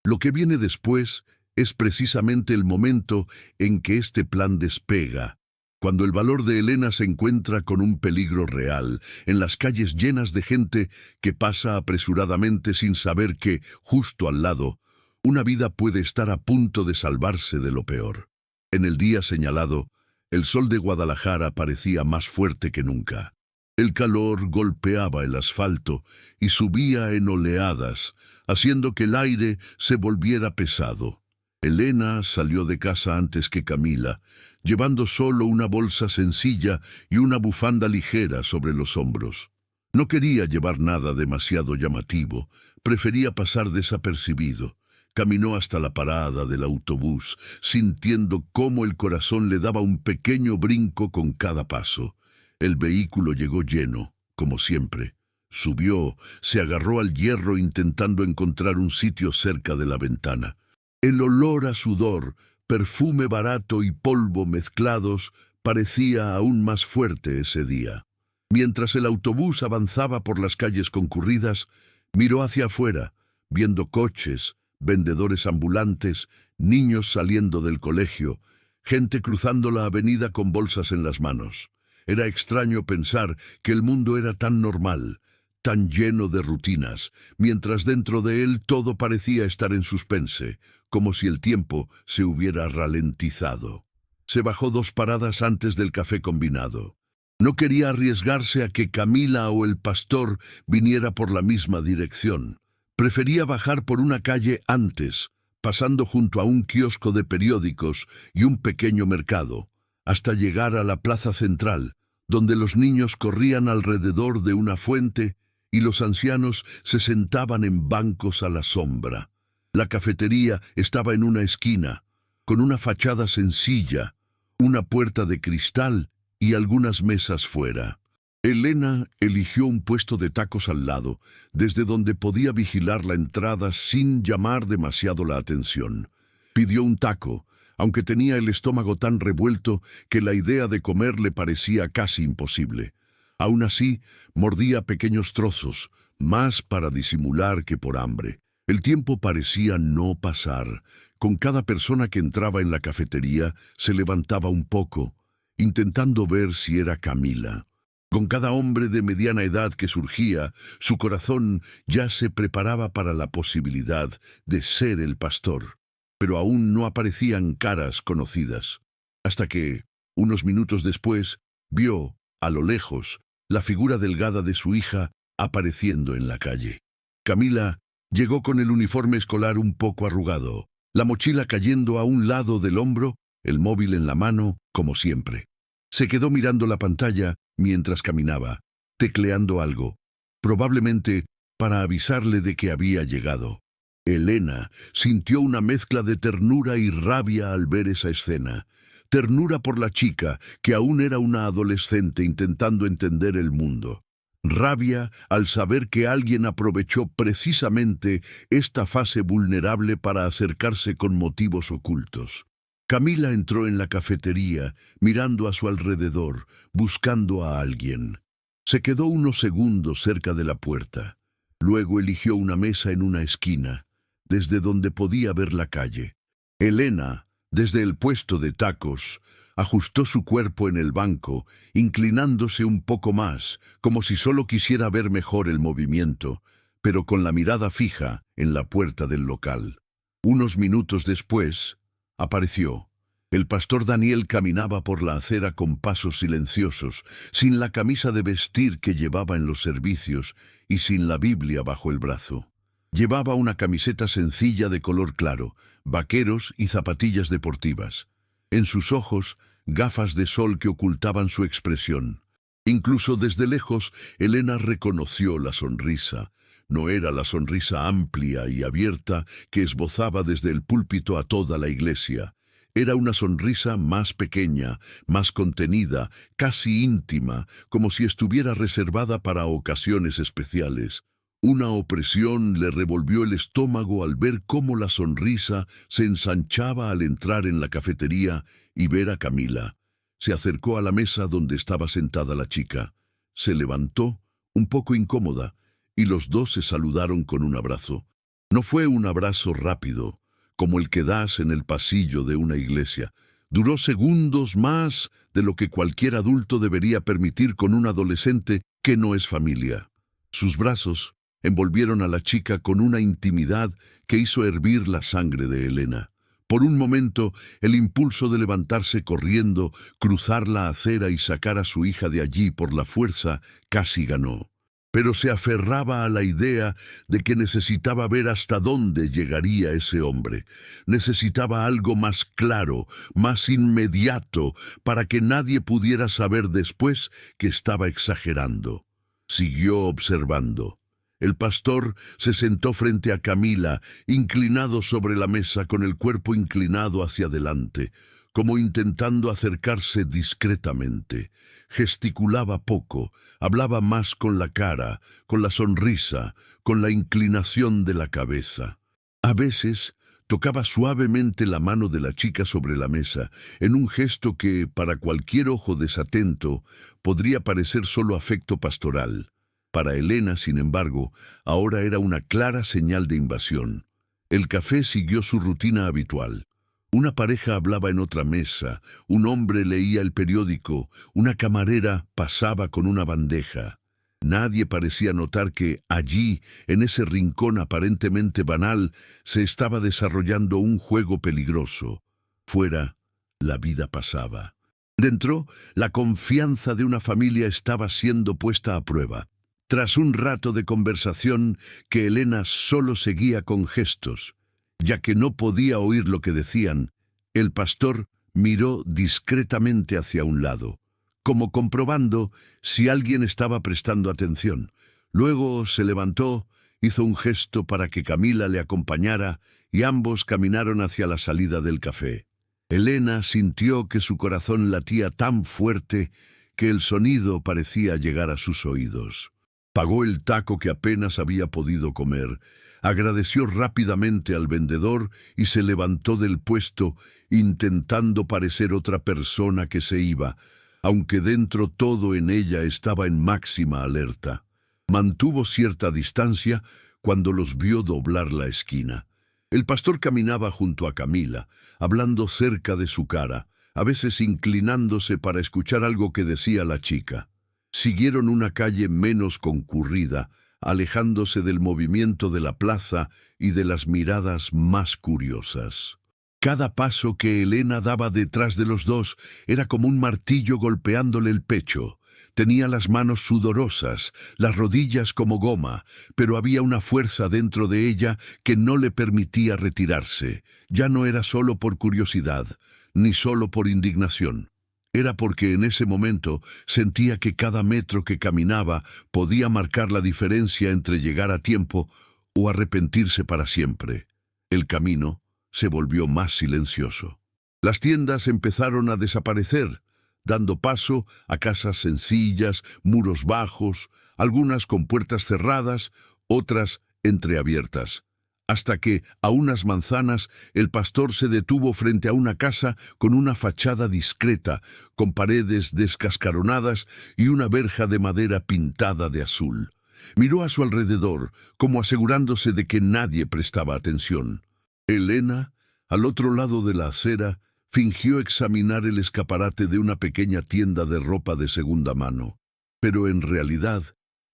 Lo que viene después es precisamente el momento en que este plan despega, cuando el valor de Elena se encuentra con un peligro real, en las calles llenas de gente que pasa apresuradamente sin saber que, justo al lado, una vida puede estar a punto de salvarse de lo peor. En el día señalado, el sol de Guadalajara parecía más fuerte que nunca. El calor golpeaba el asfalto y subía en oleadas, haciendo que el aire se volviera pesado. Elena salió de casa antes que Camila, llevando solo una bolsa sencilla y una bufanda ligera sobre los hombros. No quería llevar nada demasiado llamativo, prefería pasar desapercibido. Caminó hasta la parada del autobús, sintiendo cómo el corazón le daba un pequeño brinco con cada paso. El vehículo llegó lleno, como siempre. Subió, se agarró al hierro intentando encontrar un sitio cerca de la ventana. El olor a sudor, perfume barato y polvo mezclados parecía aún más fuerte ese día. Mientras el autobús avanzaba por las calles concurridas, miró hacia afuera, viendo coches, vendedores ambulantes, niños saliendo del colegio, gente cruzando la avenida con bolsas en las manos. Era extraño pensar que el mundo era tan normal, tan lleno de rutinas, mientras dentro de él todo parecía estar en suspense, como si el tiempo se hubiera ralentizado. Se bajó 2 paradas antes del café combinado. No quería arriesgarse a que Camila o el pastor viniera por la misma dirección. Prefería bajar por una calle antes, pasando junto a un kiosco de periódicos y un pequeño mercado, hasta llegar a la plaza central, donde los niños corrían alrededor de una fuente y los ancianos se sentaban en bancos a la sombra. La cafetería estaba en una esquina, con una fachada sencilla, una puerta de cristal y algunas mesas fuera. Elena eligió un puesto de tacos al lado, desde donde podía vigilar la entrada sin llamar demasiado la atención. Pidió un taco, aunque tenía el estómago tan revuelto que la idea de comer le parecía casi imposible. Aún así, mordía pequeños trozos, más para disimular que por hambre. El tiempo parecía no pasar. Con cada persona que entraba en la cafetería, se levantaba un poco, intentando ver si era Camila. Con cada hombre de mediana edad que surgía, su corazón ya se preparaba para la posibilidad de ser el pastor. Pero aún no aparecían caras conocidas. Hasta que, unos minutos después, vio, a lo lejos, la figura delgada de su hija apareciendo en la calle. Camila llegó con el uniforme escolar un poco arrugado, la mochila cayendo a un lado del hombro, el móvil en la mano, como siempre. Se quedó mirando la pantalla mientras caminaba, tecleando algo, probablemente para avisarle de que había llegado. Elena sintió una mezcla de ternura y rabia al ver esa escena. Ternura por la chica, que aún era una adolescente intentando entender el mundo. Rabia al saber que alguien aprovechó precisamente esta fase vulnerable para acercarse con motivos ocultos. Camila entró en la cafetería, mirando a su alrededor, buscando a alguien. Se quedó unos segundos cerca de la puerta. Luego eligió una mesa en una esquina, desde donde podía ver la calle. Elena, desde el puesto de tacos, ajustó su cuerpo en el banco, inclinándose un poco más, como si solo quisiera ver mejor el movimiento, pero con la mirada fija en la puerta del local. Unos minutos después, apareció. El pastor Daniel caminaba por la acera con pasos silenciosos, sin la camisa de vestir que llevaba en los servicios y sin la Biblia bajo el brazo. Llevaba una camiseta sencilla de color claro, vaqueros y zapatillas deportivas. En sus ojos, gafas de sol que ocultaban su expresión. Incluso desde lejos, Elena reconoció la sonrisa. No era la sonrisa amplia y abierta que esbozaba desde el púlpito a toda la iglesia. Era una sonrisa más pequeña, más contenida, casi íntima, como si estuviera reservada para ocasiones especiales. Una opresión le revolvió el estómago al ver cómo la sonrisa se ensanchaba al entrar en la cafetería y ver a Camila. Se acercó a la mesa donde estaba sentada la chica. Se levantó, un poco incómoda, y los dos se saludaron con un abrazo. No fue un abrazo rápido, como el que das en el pasillo de una iglesia. Duró segundos más de lo que cualquier adulto debería permitir con un adolescente que no es familia. Sus brazos envolvieron a la chica con una intimidad que hizo hervir la sangre de Elena. Por un momento, el impulso de levantarse corriendo, cruzar la acera y sacar a su hija de allí por la fuerza, casi ganó. Pero se aferraba a la idea de que necesitaba ver hasta dónde llegaría ese hombre. Necesitaba algo más claro, más inmediato, para que nadie pudiera saber después que estaba exagerando. Siguió observando. El pastor se sentó frente a Camila, inclinado sobre la mesa con el cuerpo inclinado hacia adelante, como intentando acercarse discretamente. Gesticulaba poco, hablaba más con la cara, con la sonrisa, con la inclinación de la cabeza. A veces tocaba suavemente la mano de la chica sobre la mesa, en un gesto que, para cualquier ojo desatento, podría parecer solo afecto pastoral. Para Elena, sin embargo, ahora era una clara señal de invasión. El café siguió su rutina habitual. Una pareja hablaba en otra mesa, un hombre leía el periódico, una camarera pasaba con una bandeja. Nadie parecía notar que allí, en ese rincón aparentemente banal, se estaba desarrollando un juego peligroso. Fuera, la vida pasaba. Dentro, la confianza de una familia estaba siendo puesta a prueba. Tras un rato de conversación que Elena solo seguía con gestos, ya que no podía oír lo que decían, el pastor miró discretamente hacia un lado, como comprobando si alguien estaba prestando atención. Luego se levantó, hizo un gesto para que Camila le acompañara y ambos caminaron hacia la salida del café. Elena sintió que su corazón latía tan fuerte que el sonido parecía llegar a sus oídos. Pagó el taco que apenas había podido comer, agradeció rápidamente al vendedor y se levantó del puesto, intentando parecer otra persona que se iba, aunque dentro todo en ella estaba en máxima alerta. Mantuvo cierta distancia cuando los vio doblar la esquina. El pastor caminaba junto a Camila, hablando cerca de su cara, a veces inclinándose para escuchar algo que decía la chica. Siguieron una calle menos concurrida, alejándose del movimiento de la plaza y de las miradas más curiosas. Cada paso que Elena daba detrás de los dos era como un martillo golpeándole el pecho. Tenía las manos sudorosas, las rodillas como goma, pero había una fuerza dentro de ella que no le permitía retirarse. Ya no era solo por curiosidad, ni solo por indignación. Era porque en ese momento sentía que cada metro que caminaba podía marcar la diferencia entre llegar a tiempo o arrepentirse para siempre. El camino se volvió más silencioso. Las tiendas empezaron a desaparecer, dando paso a casas sencillas, muros bajos, algunas con puertas cerradas, otras entreabiertas. Hasta que, a unas manzanas, el pastor se detuvo frente a una casa con una fachada discreta, con paredes descascaronadas y una verja de madera pintada de azul. Miró a su alrededor, como asegurándose de que nadie prestaba atención. Elena, al otro lado de la acera, fingió examinar el escaparate de una pequeña tienda de ropa de segunda mano, pero en realidad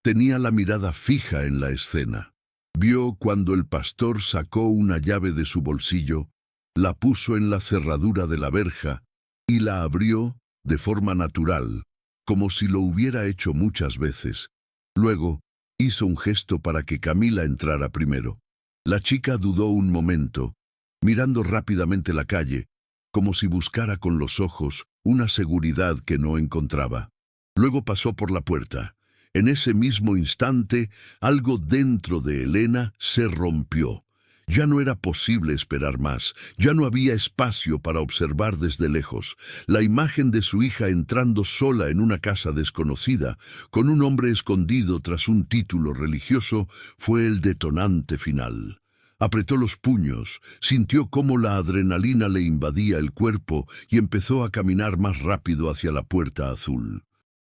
tenía la mirada fija en la escena. Vio cuando el pastor sacó una llave de su bolsillo la puso en la cerradura de la verja y la abrió de forma natural, como si lo hubiera hecho muchas veces. Luego, hizo un gesto para que Camila entrara primero. La chica dudó un momento, mirando rápidamente la calle, como si buscara con los ojos una seguridad que no encontraba. Luego pasó por la puerta. En ese mismo instante, algo dentro de Elena se rompió. Ya no era posible esperar más, ya no había espacio para observar desde lejos. La imagen de su hija entrando sola en una casa desconocida, con un hombre escondido tras un título religioso, fue el detonante final. Apretó los puños, sintió cómo la adrenalina le invadía el cuerpo y empezó a caminar más rápido hacia la puerta azul.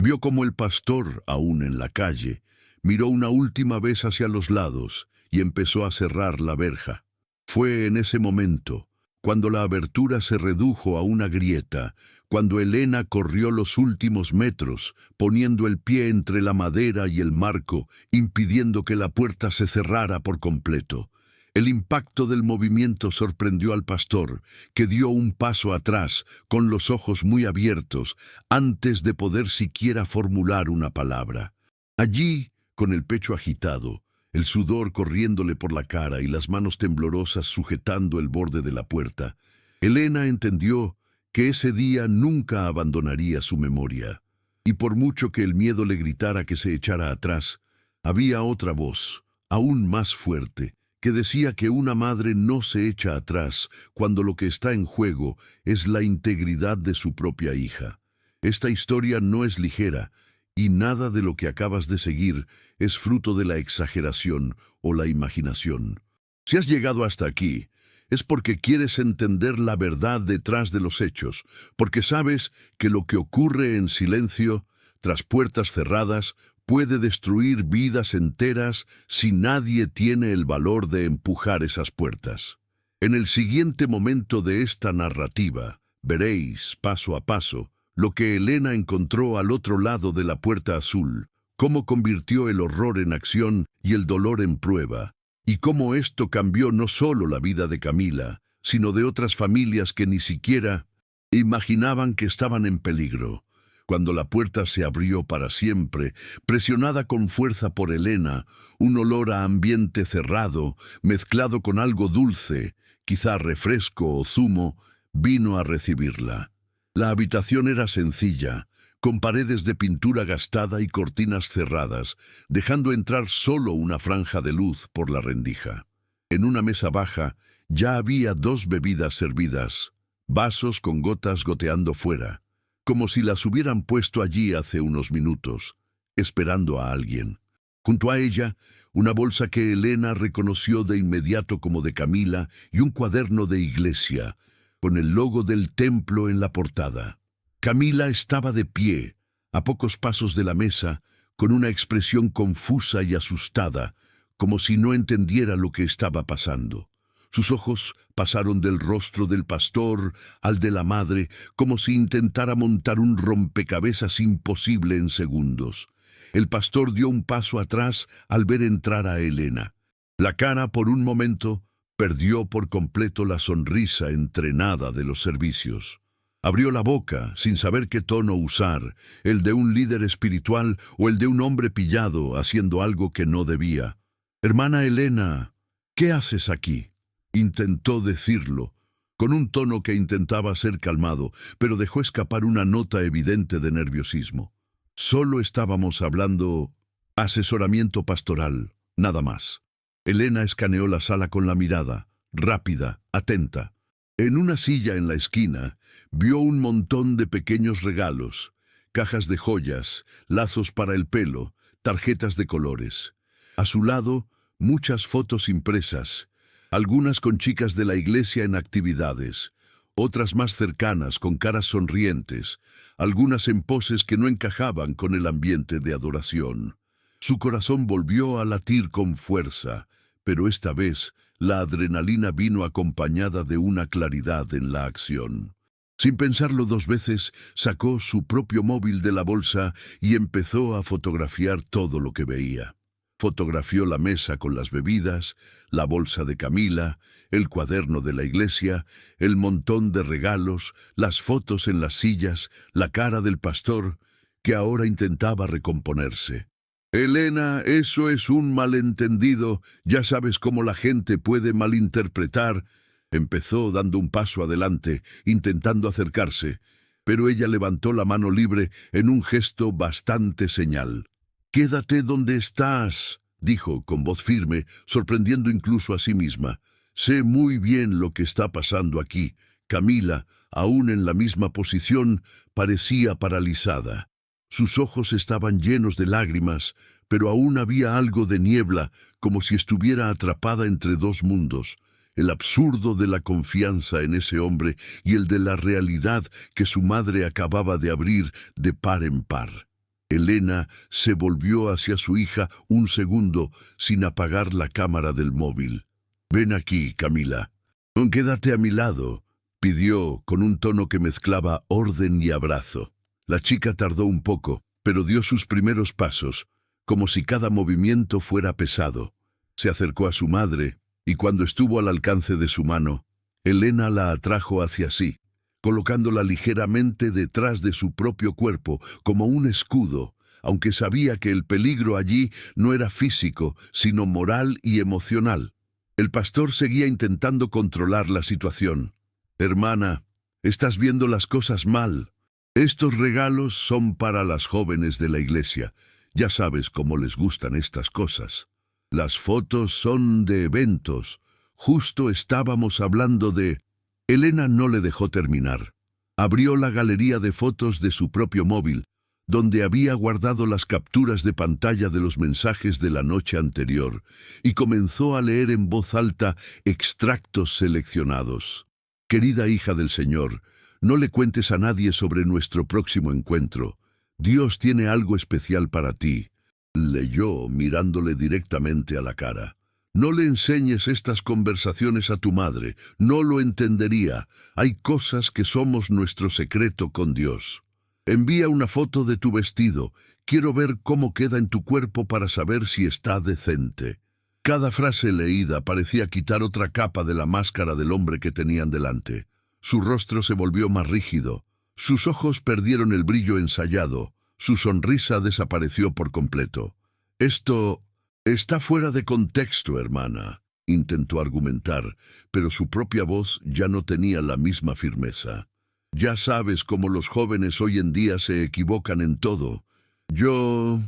Vio cómo el pastor, aún en la calle, miró una última vez hacia los lados y empezó a cerrar la verja. Fue en ese momento, cuando la abertura se redujo a una grieta, cuando Elena corrió los últimos metros, poniendo el pie entre la madera y el marco, impidiendo que la puerta se cerrara por completo. El impacto del movimiento sorprendió al pastor, que dio un paso atrás, con los ojos muy abiertos, antes de poder siquiera formular una palabra. Allí, con el pecho agitado, el sudor corriéndole por la cara y las manos temblorosas sujetando el borde de la puerta, Elena entendió que ese día nunca abandonaría su memoria. Y por mucho que el miedo le gritara que se echara atrás, había otra voz, aún más fuerte, que decía que una madre no se echa atrás cuando lo que está en juego es la integridad de su propia hija. Esta historia no es ligera, y nada de lo que acabas de seguir es fruto de la exageración o la imaginación. Si has llegado hasta aquí, es porque quieres entender la verdad detrás de los hechos, porque sabes que lo que ocurre en silencio, tras puertas cerradas, puede destruir vidas enteras si nadie tiene el valor de empujar esas puertas. En el siguiente momento de esta narrativa, veréis, paso a paso, lo que Elena encontró al otro lado de la puerta azul, cómo convirtió el horror en acción y el dolor en prueba, y cómo esto cambió no solo la vida de Camila, sino de otras familias que ni siquiera imaginaban que estaban en peligro. Cuando la puerta se abrió para siempre, presionada con fuerza por Elena, un olor a ambiente cerrado, mezclado con algo dulce, quizá refresco o zumo, vino a recibirla. La habitación era sencilla, con paredes de pintura gastada y cortinas cerradas, dejando entrar solo una franja de luz por la rendija. En una mesa baja ya había 2 bebidas servidas, vasos con gotas goteando fuera, como si las hubieran puesto allí hace unos minutos, esperando a alguien. Junto a ella, una bolsa que Elena reconoció de inmediato como de Camila y un cuaderno de iglesia, con el logo del templo en la portada. Camila estaba de pie, a pocos pasos de la mesa, con una expresión confusa y asustada, como si no entendiera lo que estaba pasando. Sus ojos pasaron del rostro del pastor al de la madre, como si intentara montar un rompecabezas imposible en segundos. El pastor dio un paso atrás al ver entrar a Elena. La cara, por un momento, perdió por completo la sonrisa entrenada de los servicios. Abrió la boca, sin saber qué tono usar, el de un líder espiritual o el de un hombre pillado haciendo algo que no debía. «Hermana Elena, ¿qué haces aquí?», intentó decirlo, con un tono que intentaba ser calmado, pero dejó escapar una nota evidente de nerviosismo. «Solo estábamos hablando asesoramiento pastoral, nada más». Elena escaneó la sala con la mirada, rápida, atenta. En una silla en la esquina, vio un montón de pequeños regalos, cajas de joyas, lazos para el pelo, tarjetas de colores. A su lado, muchas fotos impresas, algunas con chicas de la iglesia en actividades, otras más cercanas con caras sonrientes, algunas en poses que no encajaban con el ambiente de adoración. Su corazón volvió a latir con fuerza, pero esta vez la adrenalina vino acompañada de una claridad en la acción. Sin pensarlo 2 veces, sacó su propio móvil de la bolsa y empezó a fotografiar todo lo que veía. Fotografió la mesa con las bebidas, la bolsa de Camila, el cuaderno de la iglesia, el montón de regalos, las fotos en las sillas, la cara del pastor, que ahora intentaba recomponerse. Elena, eso es un malentendido, ya sabes cómo la gente puede malinterpretar. Empezó dando un paso adelante, intentando acercarse, pero ella levantó la mano libre en un gesto bastante señal. «Quédate donde estás», dijo con voz firme, sorprendiendo incluso a sí misma. «Sé muy bien lo que está pasando aquí». Camila, aún en la misma posición, parecía paralizada. Sus ojos estaban llenos de lágrimas, pero aún había algo de niebla, como si estuviera atrapada entre dos mundos. El absurdo de la confianza en ese hombre y el de la realidad que su madre acababa de abrir de par en par. Elena se volvió hacia su hija un segundo sin apagar la cámara del móvil. «Ven aquí, Camila. Quédate a mi lado», pidió con un tono que mezclaba orden y abrazo. La chica tardó un poco, pero dio sus primeros pasos, como si cada movimiento fuera pesado. Se acercó a su madre, y cuando estuvo al alcance de su mano, Elena la atrajo hacia sí, colocándola ligeramente detrás de su propio cuerpo, como un escudo, aunque sabía que el peligro allí no era físico, sino moral y emocional. El pastor seguía intentando controlar la situación. «Hermana, estás viendo las cosas mal. Estos regalos son para las jóvenes de la iglesia. Ya sabes cómo les gustan estas cosas. Las fotos son de eventos. Justo estábamos hablando de...» Elena no le dejó terminar. Abrió la galería de fotos de su propio móvil, donde había guardado las capturas de pantalla de los mensajes de la noche anterior, y comenzó a leer en voz alta extractos seleccionados. «Querida hija del Señor, no le cuentes a nadie sobre nuestro próximo encuentro. Dios tiene algo especial para ti», leyó mirándole directamente a la cara. «No le enseñes estas conversaciones a tu madre, no lo entendería. Hay cosas que somos nuestro secreto con Dios. Envía una foto de tu vestido. Quiero ver cómo queda en tu cuerpo para saber si está decente». Cada frase leída parecía quitar otra capa de la máscara del hombre que tenían delante. Su rostro se volvió más rígido. Sus ojos perdieron el brillo ensayado. Su sonrisa desapareció por completo. «Esto está fuera de contexto, hermana», intentó argumentar, pero su propia voz ya no tenía la misma firmeza. «Ya sabes cómo los jóvenes hoy en día se equivocan en todo. Yo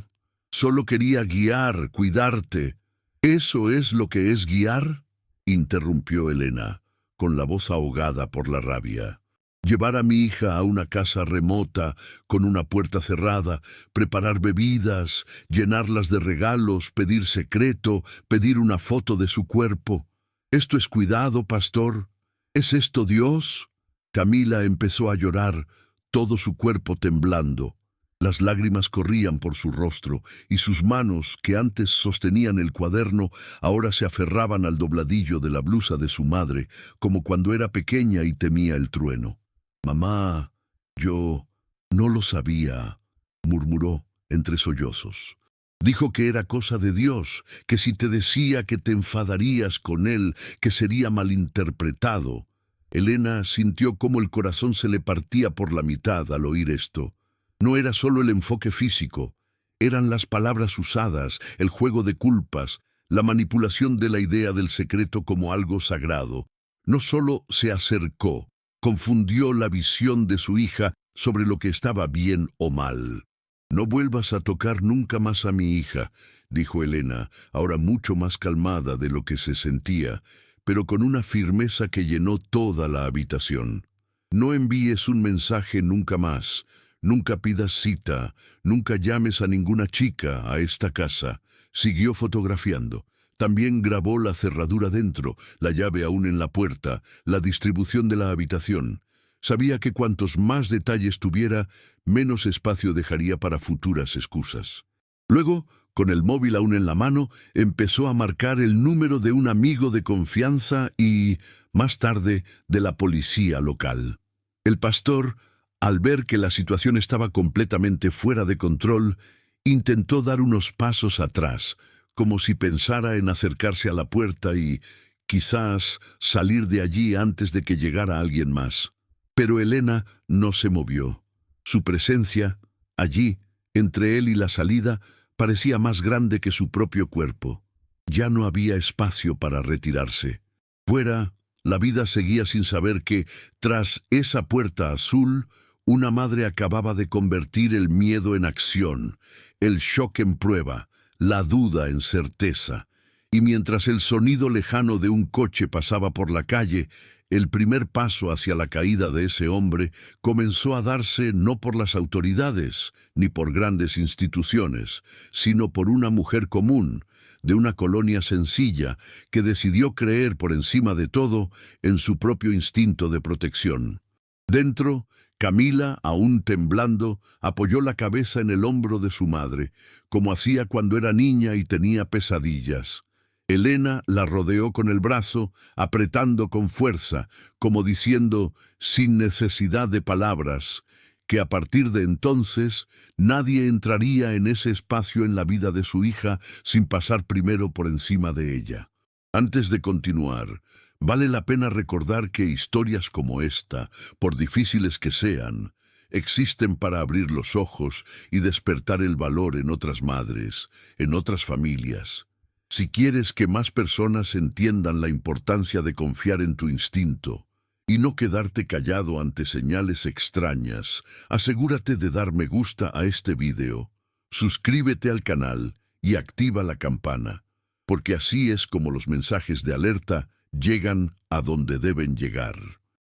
solo quería guiar, cuidarte». «¿Eso es lo que es guiar?», interrumpió Elena, con la voz ahogada por la rabia. «Llevar a mi hija a una casa remota, con una puerta cerrada, preparar bebidas, llenarlas de regalos, pedir secreto, pedir una foto de su cuerpo. ¿Esto es cuidado, pastor? ¿Es esto Dios?». Camila empezó a llorar, todo su cuerpo temblando. Las lágrimas corrían por su rostro, y sus manos, que antes sostenían el cuaderno, ahora se aferraban al dobladillo de la blusa de su madre, como cuando era pequeña y temía el trueno. «Mamá, yo no lo sabía», murmuró entre sollozos. «Dijo que era cosa de Dios, que si te decía que te enfadarías con él, que sería malinterpretado». Elena sintió cómo el corazón se le partía por la mitad al oír esto. No era solo el enfoque físico, eran las palabras usadas, el juego de culpas, la manipulación de la idea del secreto como algo sagrado. No solo se acercó, confundió la visión de su hija sobre lo que estaba bien o mal. «No vuelvas a tocar nunca más a mi hija», dijo Elena, ahora mucho más calmada de lo que se sentía, pero con una firmeza que llenó toda la habitación. «No envíes un mensaje nunca más. Nunca pidas cita, nunca llames a ninguna chica a esta casa». Siguió fotografiando. También grabó la cerradura dentro, la llave aún en la puerta, la distribución de la habitación. Sabía que cuantos más detalles tuviera, menos espacio dejaría para futuras excusas. Luego, con el móvil aún en la mano, empezó a marcar el número de un amigo de confianza y, más tarde, de la policía local. El pastor, al ver que la situación estaba completamente fuera de control, intentó dar unos pasos atrás, como si pensara en acercarse a la puerta y, quizás, salir de allí antes de que llegara alguien más. Pero Elena no se movió. Su presencia, allí, entre él y la salida, parecía más grande que su propio cuerpo. Ya no había espacio para retirarse. Fuera, la vida seguía sin saber que, tras esa puerta azul, una madre acababa de convertir el miedo en acción, el shock en prueba, la duda en certeza. Y mientras el sonido lejano de un coche pasaba por la calle, el primer paso hacia la caída de ese hombre comenzó a darse no por las autoridades ni por grandes instituciones, sino por una mujer común, de una colonia sencilla, que decidió creer por encima de todo en su propio instinto de protección. Dentro, Camila, aún temblando, apoyó la cabeza en el hombro de su madre, como hacía cuando era niña y tenía pesadillas. Elena la rodeó con el brazo, apretando con fuerza, como diciendo, sin necesidad de palabras, que a partir de entonces nadie entraría en ese espacio en la vida de su hija sin pasar primero por encima de ella. Antes de continuar, vale la pena recordar que historias como esta, por difíciles que sean, existen para abrir los ojos y despertar el valor en otras madres, en otras familias. Si quieres que más personas entiendan la importancia de confiar en tu instinto y no quedarte callado ante señales extrañas, asegúrate de dar me gusta a este video, suscríbete al canal y activa la campana, porque así es como los mensajes de alerta llegan a donde deben llegar.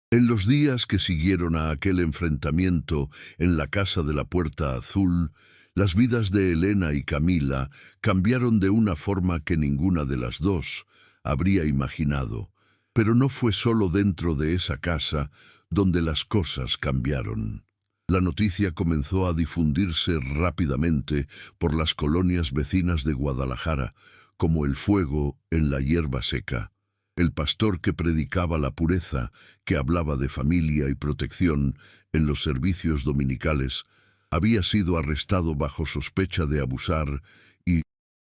En los días que siguieron a aquel enfrentamiento en la casa de la Puerta Azul, las vidas de Elena y Camila cambiaron de una forma que ninguna de las dos habría imaginado. Pero no fue solo dentro de esa casa donde las cosas cambiaron. La noticia comenzó a difundirse rápidamente por las colonias vecinas de Guadalajara, como el fuego en la hierba seca. El pastor que predicaba la pureza, que hablaba de familia y protección en los servicios dominicales, había sido arrestado bajo sospecha de abusar y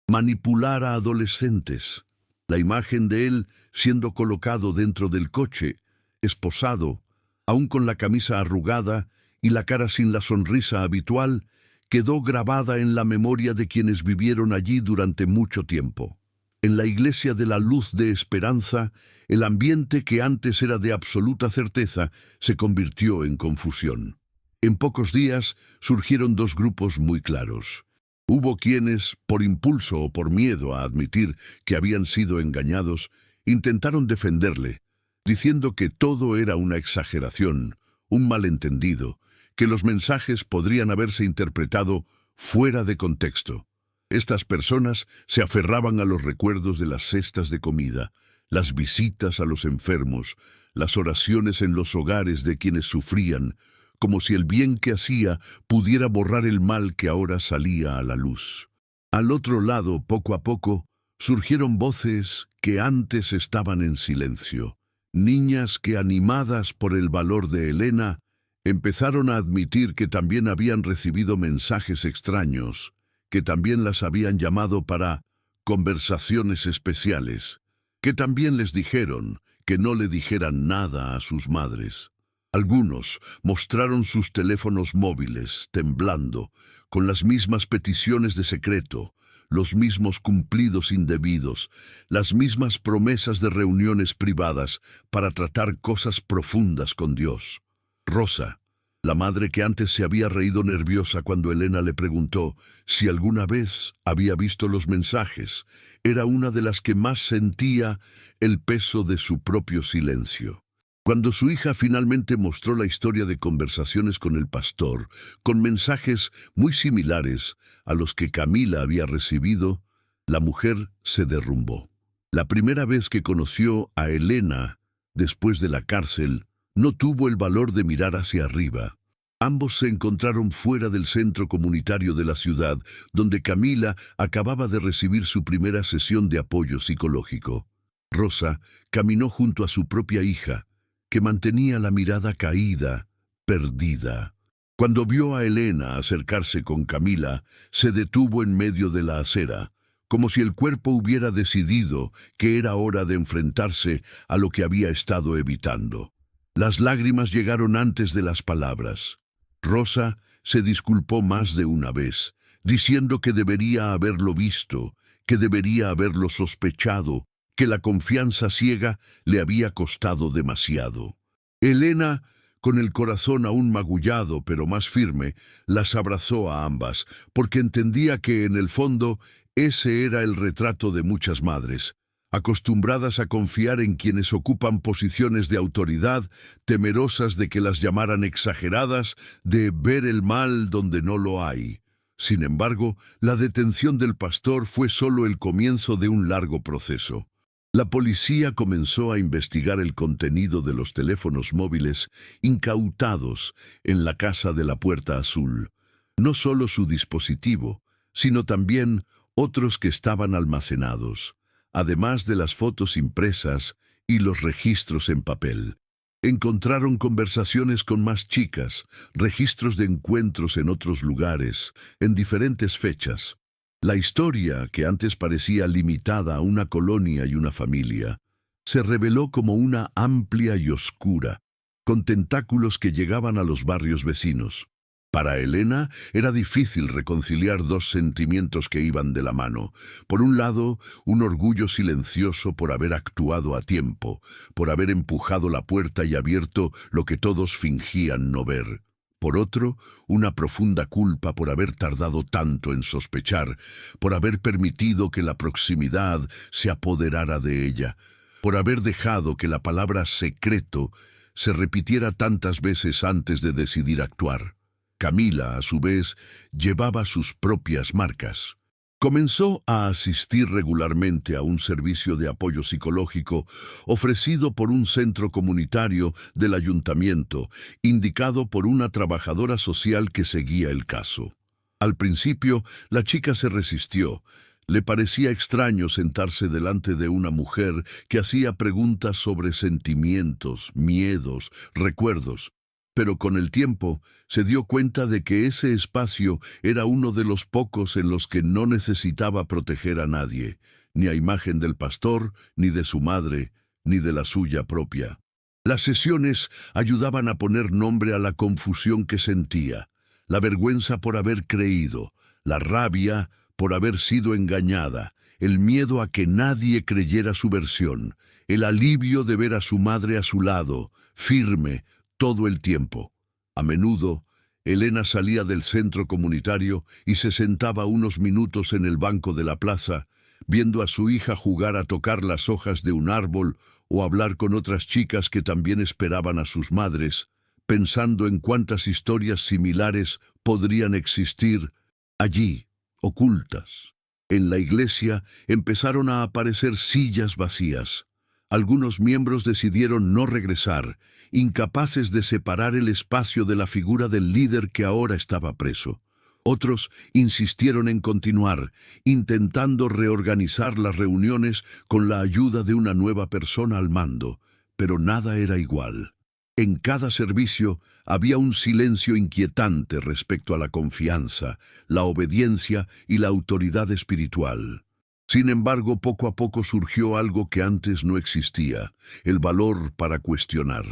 manipular a adolescentes. La imagen de él siendo colocado dentro del coche, esposado, aún con la camisa arrugada y la cara sin la sonrisa habitual, quedó grabada en la memoria de quienes vivieron allí durante mucho tiempo. En la iglesia de la Luz de Esperanza, el ambiente que antes era de absoluta certeza se convirtió en confusión. En pocos días surgieron dos grupos muy claros. Hubo quienes, por impulso o por miedo a admitir que habían sido engañados, intentaron defenderle, diciendo que todo era una exageración, un malentendido, que los mensajes podrían haberse interpretado fuera de contexto. Estas personas se aferraban a los recuerdos de las cestas de comida, las visitas a los enfermos, las oraciones en los hogares de quienes sufrían, como si el bien que hacía pudiera borrar el mal que ahora salía a la luz. Al otro lado, poco a poco, surgieron voces que antes estaban en silencio. Niñas que, animadas por el valor de Elena, empezaron a admitir que también habían recibido mensajes extraños, que también las habían llamado para conversaciones especiales, que también les dijeron que no le dijeran nada a sus madres. Algunos mostraron sus teléfonos móviles, temblando, con las mismas peticiones de secreto, los mismos cumplidos indebidos, las mismas promesas de reuniones privadas para tratar cosas profundas con Dios. Rosa, la madre que antes se había reído nerviosa cuando Elena le preguntó si alguna vez había visto los mensajes, era una de las que más sentía el peso de su propio silencio. Cuando su hija finalmente mostró la historia de conversaciones con el pastor, con mensajes muy similares a los que Camila había recibido, la mujer se derrumbó. La primera vez que conoció a Elena, después de la cárcel, no tuvo el valor de mirar hacia arriba. Ambos se encontraron fuera del centro comunitario de la ciudad, donde Camila acababa de recibir su primera sesión de apoyo psicológico. Rosa caminó junto a su propia hija, que mantenía la mirada caída, perdida. Cuando vio a Elena acercarse con Camila, se detuvo en medio de la acera, como si el cuerpo hubiera decidido que era hora de enfrentarse a lo que había estado evitando. Las lágrimas llegaron antes de las palabras. Rosa se disculpó más de una vez, diciendo que debería haberlo visto, que debería haberlo sospechado, que la confianza ciega le había costado demasiado. Elena, con el corazón aún magullado pero más firme, las abrazó a ambas, porque entendía que en el fondo ese era el retrato de muchas madres, acostumbradas a confiar en quienes ocupan posiciones de autoridad, temerosas de que las llamaran exageradas, de ver el mal donde no lo hay. Sin embargo, la detención del pastor fue solo el comienzo de un largo proceso. La policía comenzó a investigar el contenido de los teléfonos móviles incautados en la casa de la Puerta Azul. No solo su dispositivo, sino también otros que estaban almacenados, además de las fotos impresas y los registros en papel. Encontraron conversaciones con más chicas, registros de encuentros en otros lugares, en diferentes fechas. La historia, que antes parecía limitada a una colonia y una familia, se reveló como una amplia y oscura, con tentáculos que llegaban a los barrios vecinos. Para Elena era difícil reconciliar dos sentimientos que iban de la mano. Por un lado, un orgullo silencioso por haber actuado a tiempo, por haber empujado la puerta y abierto lo que todos fingían no ver. Por otro, una profunda culpa por haber tardado tanto en sospechar, por haber permitido que la proximidad se apoderara de ella, por haber dejado que la palabra secreto se repitiera tantas veces antes de decidir actuar. Camila, a su vez, llevaba sus propias marcas. Comenzó a asistir regularmente a un servicio de apoyo psicológico ofrecido por un centro comunitario del ayuntamiento, indicado por una trabajadora social que seguía el caso. Al principio, la chica se resistió. Le parecía extraño sentarse delante de una mujer que hacía preguntas sobre sentimientos, miedos, recuerdos. Pero con el tiempo se dio cuenta de que ese espacio era uno de los pocos en los que no necesitaba proteger a nadie, ni a imagen del pastor, ni de su madre, ni de la suya propia. Las sesiones ayudaban a poner nombre a la confusión que sentía, la vergüenza por haber creído, la rabia por haber sido engañada, el miedo a que nadie creyera su versión, el alivio de ver a su madre a su lado, firme, todo el tiempo. A menudo, Elena salía del centro comunitario y se sentaba unos minutos en el banco de la plaza, viendo a su hija jugar a tocar las hojas de un árbol o hablar con otras chicas que también esperaban a sus madres, pensando en cuántas historias similares podrían existir allí, ocultas. En la iglesia empezaron a aparecer sillas vacías. Algunos miembros decidieron no regresar, incapaces de separar el espacio de la figura del líder que ahora estaba preso. Otros insistieron en continuar, intentando reorganizar las reuniones con la ayuda de una nueva persona al mando, pero nada era igual. En cada servicio había un silencio inquietante respecto a la confianza, la obediencia y la autoridad espiritual. Sin embargo, poco a poco surgió algo que antes no existía, el valor para cuestionar.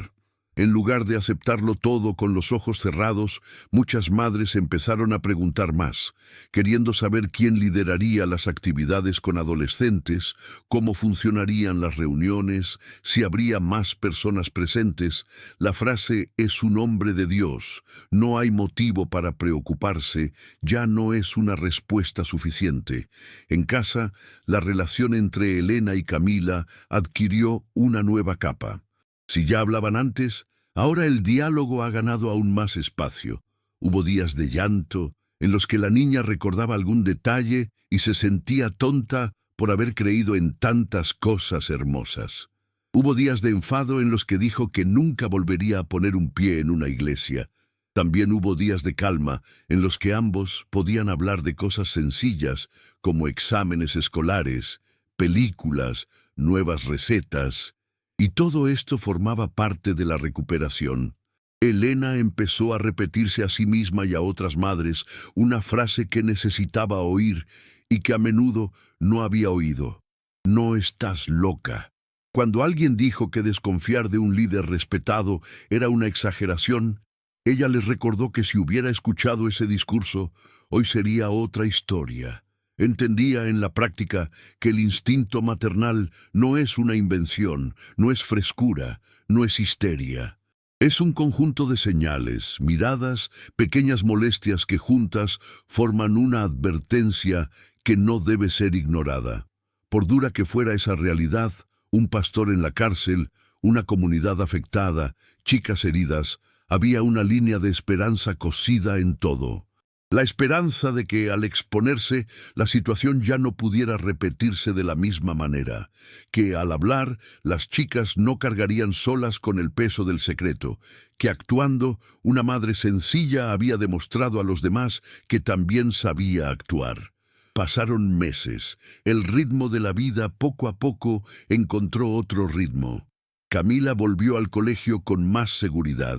En lugar de aceptarlo todo con los ojos cerrados, muchas madres empezaron a preguntar más, queriendo saber quién lideraría las actividades con adolescentes, cómo funcionarían las reuniones, si habría más personas presentes. La frase "es un hombre de Dios, no hay motivo para preocuparse", ya no es una respuesta suficiente. En casa, la relación entre Elena y Camila adquirió una nueva capa. Si ya hablaban antes, ahora el diálogo ha ganado aún más espacio. Hubo días de llanto, en los que la niña recordaba algún detalle y se sentía tonta por haber creído en tantas cosas hermosas. Hubo días de enfado en los que dijo que nunca volvería a poner un pie en una iglesia. También hubo días de calma en los que ambos podían hablar de cosas sencillas como exámenes escolares, películas, nuevas recetas. Y todo esto formaba parte de la recuperación. Elena empezó a repetirse a sí misma y a otras madres una frase que necesitaba oír y que a menudo no había oído. No estás loca. Cuando alguien dijo que desconfiar de un líder respetado era una exageración, ella les recordó que si hubiera escuchado ese discurso, hoy sería otra historia. Entendía en la práctica que el instinto maternal no es una invención, no es frescura, no es histeria. Es un conjunto de señales, miradas, pequeñas molestias que juntas forman una advertencia que no debe ser ignorada. Por dura que fuera esa realidad, un pastor en la cárcel, una comunidad afectada, chicas heridas, había una línea de esperanza cosida en todo. La esperanza de que, al exponerse, la situación ya no pudiera repetirse de la misma manera, que, al hablar, las chicas no cargarían solas con el peso del secreto, que actuando, una madre sencilla había demostrado a los demás que también sabía actuar. Pasaron meses. El ritmo de la vida poco a poco encontró otro ritmo. Camila volvió al colegio con más seguridad.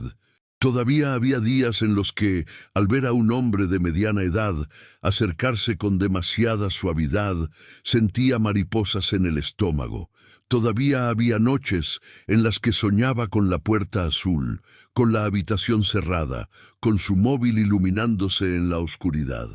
Todavía había días en los que, al ver a un hombre de mediana edad acercarse con demasiada suavidad, sentía mariposas en el estómago. Todavía había noches en las que soñaba con la puerta azul, con la habitación cerrada, con su móvil iluminándose en la oscuridad.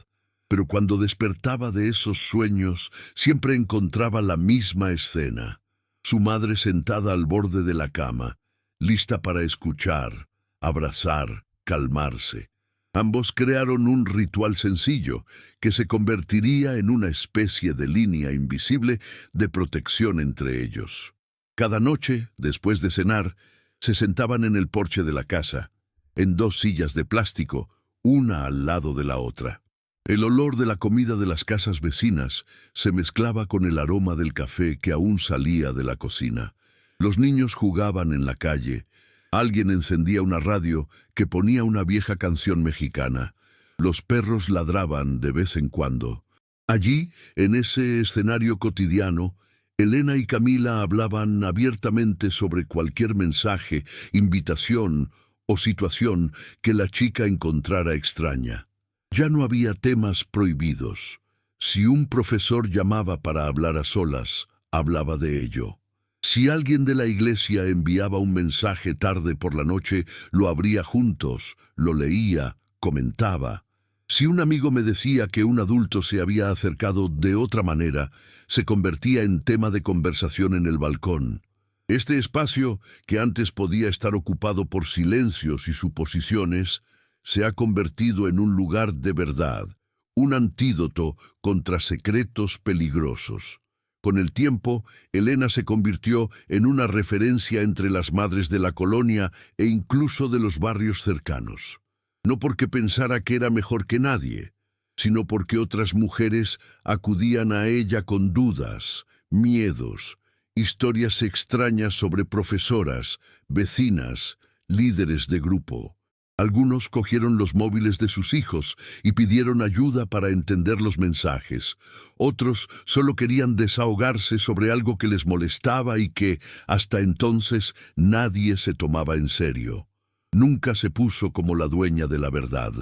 Pero cuando despertaba de esos sueños, siempre encontraba la misma escena. Su madre sentada al borde de la cama, lista para escuchar, abrazar, calmarse. Ambos crearon un ritual sencillo que se convertiría en una especie de línea invisible de protección entre ellos. Cada noche, después de cenar, se sentaban en el porche de la casa, en dos sillas de plástico, una al lado de la otra. El olor de la comida de las casas vecinas se mezclaba con el aroma del café que aún salía de la cocina. Los niños jugaban en la calle. Alguien encendía una radio que ponía una vieja canción mexicana. Los perros ladraban de vez en cuando. Allí, en ese escenario cotidiano, Elena y Camila hablaban abiertamente sobre cualquier mensaje, invitación o situación que la chica encontrara extraña. Ya no había temas prohibidos. Si un profesor llamaba para hablar a solas, hablaba de ello. Si alguien de la iglesia enviaba un mensaje tarde por la noche, lo abría juntos, lo leía, comentaba. Si un amigo me decía que un adulto se había acercado de otra manera, se convertía en tema de conversación en el balcón. Este espacio, que antes podía estar ocupado por silencios y suposiciones, se ha convertido en un lugar de verdad, un antídoto contra secretos peligrosos. Con el tiempo, Elena se convirtió en una referencia entre las madres de la colonia e incluso de los barrios cercanos. No porque pensara que era mejor que nadie, sino porque otras mujeres acudían a ella con dudas, miedos, historias extrañas sobre profesoras, vecinas, líderes de grupo. Algunos cogieron los móviles de sus hijos y pidieron ayuda para entender los mensajes. Otros solo querían desahogarse sobre algo que les molestaba y que, hasta entonces, nadie se tomaba en serio. Nunca se puso como la dueña de la verdad.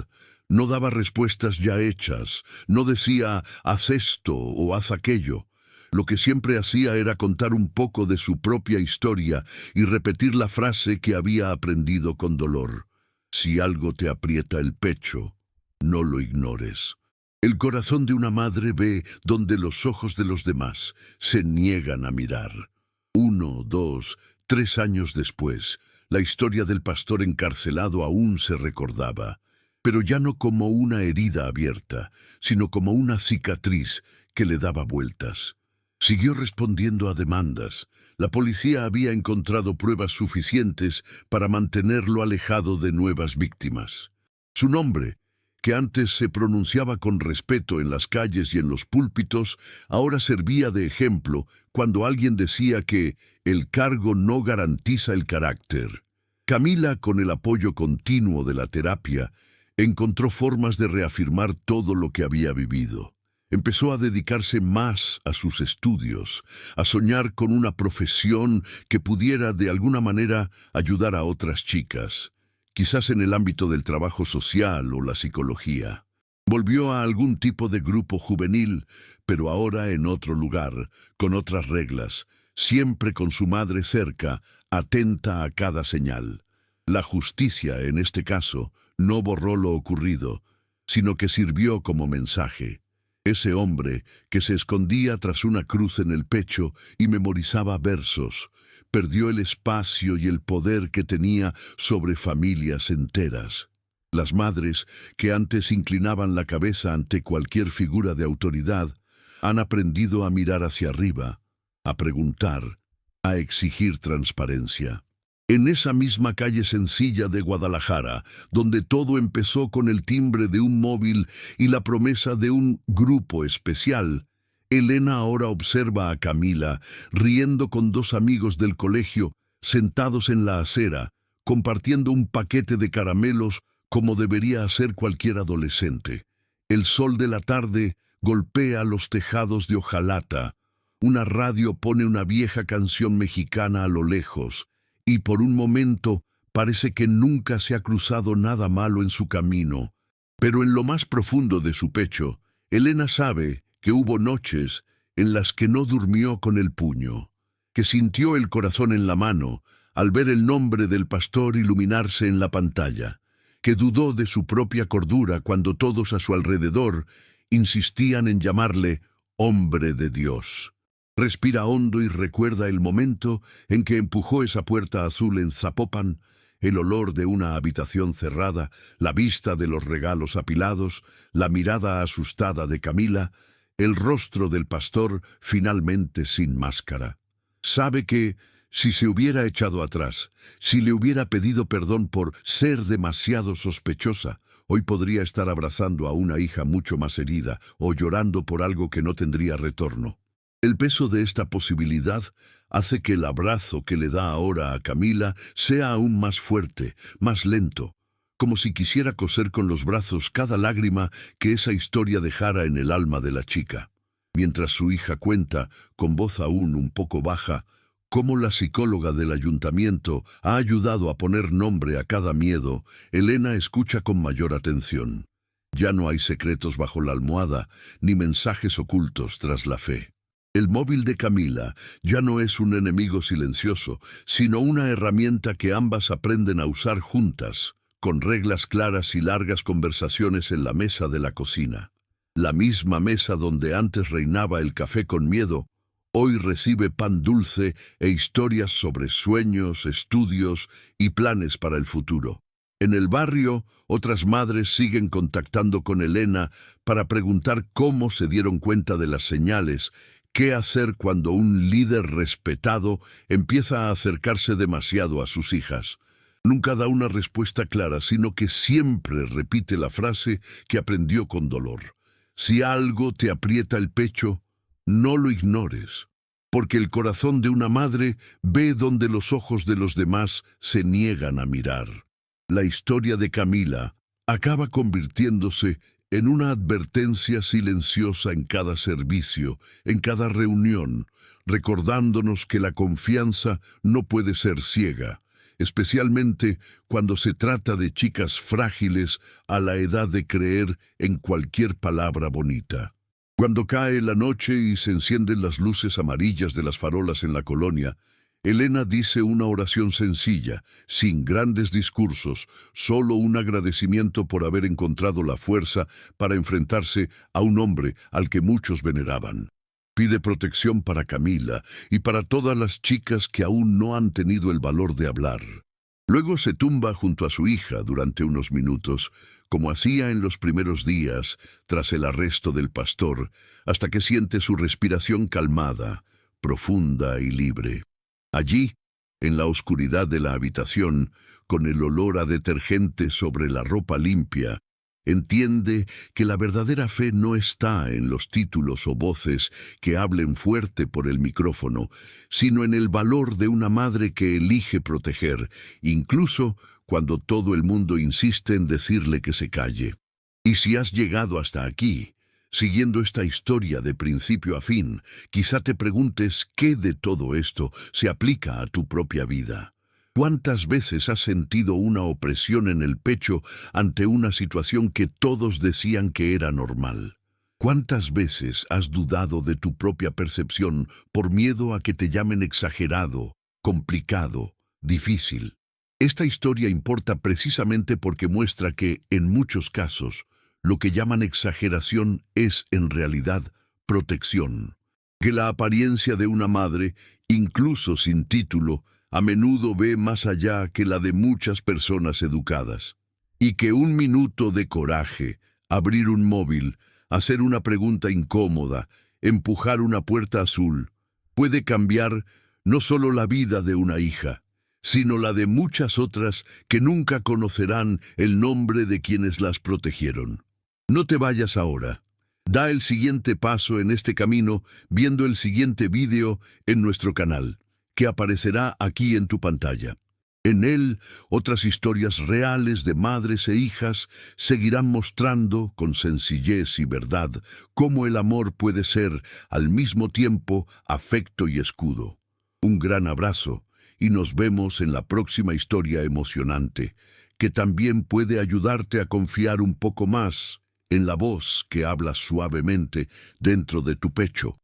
No daba respuestas ya hechas. No decía, haz esto o haz aquello. Lo que siempre hacía era contar un poco de su propia historia y repetir la frase que había aprendido con dolor. Si algo te aprieta el pecho, no lo ignores. El corazón de una madre ve donde los ojos de los demás se niegan a mirar. 1, 2, 3 años después, la historia del pastor encarcelado aún se recordaba, pero ya no como una herida abierta, sino como una cicatriz que le daba vueltas. Siguió respondiendo a demandas. La policía había encontrado pruebas suficientes para mantenerlo alejado de nuevas víctimas. Su nombre, que antes se pronunciaba con respeto en las calles y en los púlpitos, ahora servía de ejemplo cuando alguien decía que el cargo no garantiza el carácter. Camila, con el apoyo continuo de la terapia, encontró formas de reafirmar todo lo que había vivido. Empezó a dedicarse más a sus estudios, a soñar con una profesión que pudiera de alguna manera ayudar a otras chicas, quizás en el ámbito del trabajo social o la psicología. Volvió a algún tipo de grupo juvenil, pero ahora en otro lugar, con otras reglas, siempre con su madre cerca, atenta a cada señal. La justicia, en este caso, no borró lo ocurrido, sino que sirvió como mensaje. Ese hombre, que se escondía tras una cruz en el pecho y memorizaba versos, perdió el espacio y el poder que tenía sobre familias enteras. Las madres, que antes inclinaban la cabeza ante cualquier figura de autoridad, han aprendido a mirar hacia arriba, a preguntar, a exigir transparencia. En esa misma calle sencilla de Guadalajara, donde todo empezó con el timbre de un móvil y la promesa de un grupo especial, Elena ahora observa a Camila riendo con dos amigos del colegio, sentados en la acera, compartiendo un paquete de caramelos como debería hacer cualquier adolescente. El sol de la tarde golpea los tejados de hojalata. Una radio pone una vieja canción mexicana a lo lejos, y por un momento parece que nunca se ha cruzado nada malo en su camino. Pero en lo más profundo de su pecho, Elena sabe que hubo noches en las que no durmió con el puño, que sintió el corazón en la mano al ver el nombre del pastor iluminarse en la pantalla, que dudó de su propia cordura cuando todos a su alrededor insistían en llamarle hombre de Dios. Respira hondo y recuerda el momento en que empujó esa puerta azul en Zapopan, el olor de una habitación cerrada, la vista de los regalos apilados, la mirada asustada de Camila, el rostro del pastor finalmente sin máscara. Sabe que, si se hubiera echado atrás, si le hubiera pedido perdón por ser demasiado sospechosa, hoy podría estar abrazando a una hija mucho más herida o llorando por algo que no tendría retorno. El peso de esta posibilidad hace que el abrazo que le da ahora a Camila sea aún más fuerte, más lento, como si quisiera coser con los brazos cada lágrima que esa historia dejara en el alma de la chica. Mientras su hija cuenta, con voz aún un poco baja, cómo la psicóloga del ayuntamiento ha ayudado a poner nombre a cada miedo, Elena escucha con mayor atención. Ya no hay secretos bajo la almohada, ni mensajes ocultos tras la fe. El móvil de Camila ya no es un enemigo silencioso, sino una herramienta que ambas aprenden a usar juntas, con reglas claras y largas conversaciones en la mesa de la cocina. La misma mesa donde antes reinaba el café con miedo, hoy recibe pan dulce e historias sobre sueños, estudios y planes para el futuro. En el barrio, otras madres siguen contactando con Elena para preguntar cómo se dieron cuenta de las señales. ¿Qué hacer cuando un líder respetado empieza a acercarse demasiado a sus hijas? Nunca da una respuesta clara, sino que siempre repite la frase que aprendió con dolor. Si algo te aprieta el pecho, no lo ignores, porque el corazón de una madre ve donde los ojos de los demás se niegan a mirar. La historia de Camila acaba convirtiéndose en una advertencia silenciosa en cada servicio, en cada reunión, recordándonos que la confianza no puede ser ciega, especialmente cuando se trata de chicas frágiles a la edad de creer en cualquier palabra bonita. Cuando cae la noche y se encienden las luces amarillas de las farolas en la colonia, Elena dice una oración sencilla, sin grandes discursos, solo un agradecimiento por haber encontrado la fuerza para enfrentarse a un hombre al que muchos veneraban. Pide protección para Camila y para todas las chicas que aún no han tenido el valor de hablar. Luego se tumba junto a su hija durante unos minutos, como hacía en los primeros días, tras el arresto del pastor, hasta que siente su respiración calmada, profunda y libre. Allí, en la oscuridad de la habitación, con el olor a detergente sobre la ropa limpia, entiende que la verdadera fe no está en los títulos o voces que hablen fuerte por el micrófono, sino en el valor de una madre que elige proteger, incluso cuando todo el mundo insiste en decirle que se calle. Y si has llegado hasta aquí, siguiendo esta historia de principio a fin, quizá te preguntes qué de todo esto se aplica a tu propia vida. ¿Cuántas veces has sentido una opresión en el pecho ante una situación que todos decían que era normal? ¿Cuántas veces has dudado de tu propia percepción por miedo a que te llamen exagerado, complicado, difícil? Esta historia importa precisamente porque muestra que, en muchos casos, lo que llaman exageración es, en realidad, protección. Que la apariencia de una madre, incluso sin título, a menudo ve más allá que la de muchas personas educadas. Y que un minuto de coraje, abrir un móvil, hacer una pregunta incómoda, empujar una puerta azul, puede cambiar no solo la vida de una hija, sino la de muchas otras que nunca conocerán el nombre de quienes las protegieron. No te vayas ahora. Da el siguiente paso en este camino viendo el siguiente vídeo en nuestro canal, que aparecerá aquí en tu pantalla. En él, otras historias reales de madres e hijas seguirán mostrando, con sencillez y verdad, cómo el amor puede ser, al mismo tiempo, afecto y escudo. Un gran abrazo, y nos vemos en la próxima historia emocionante, que también puede ayudarte a confiar un poco más en la voz que habla suavemente dentro de tu pecho.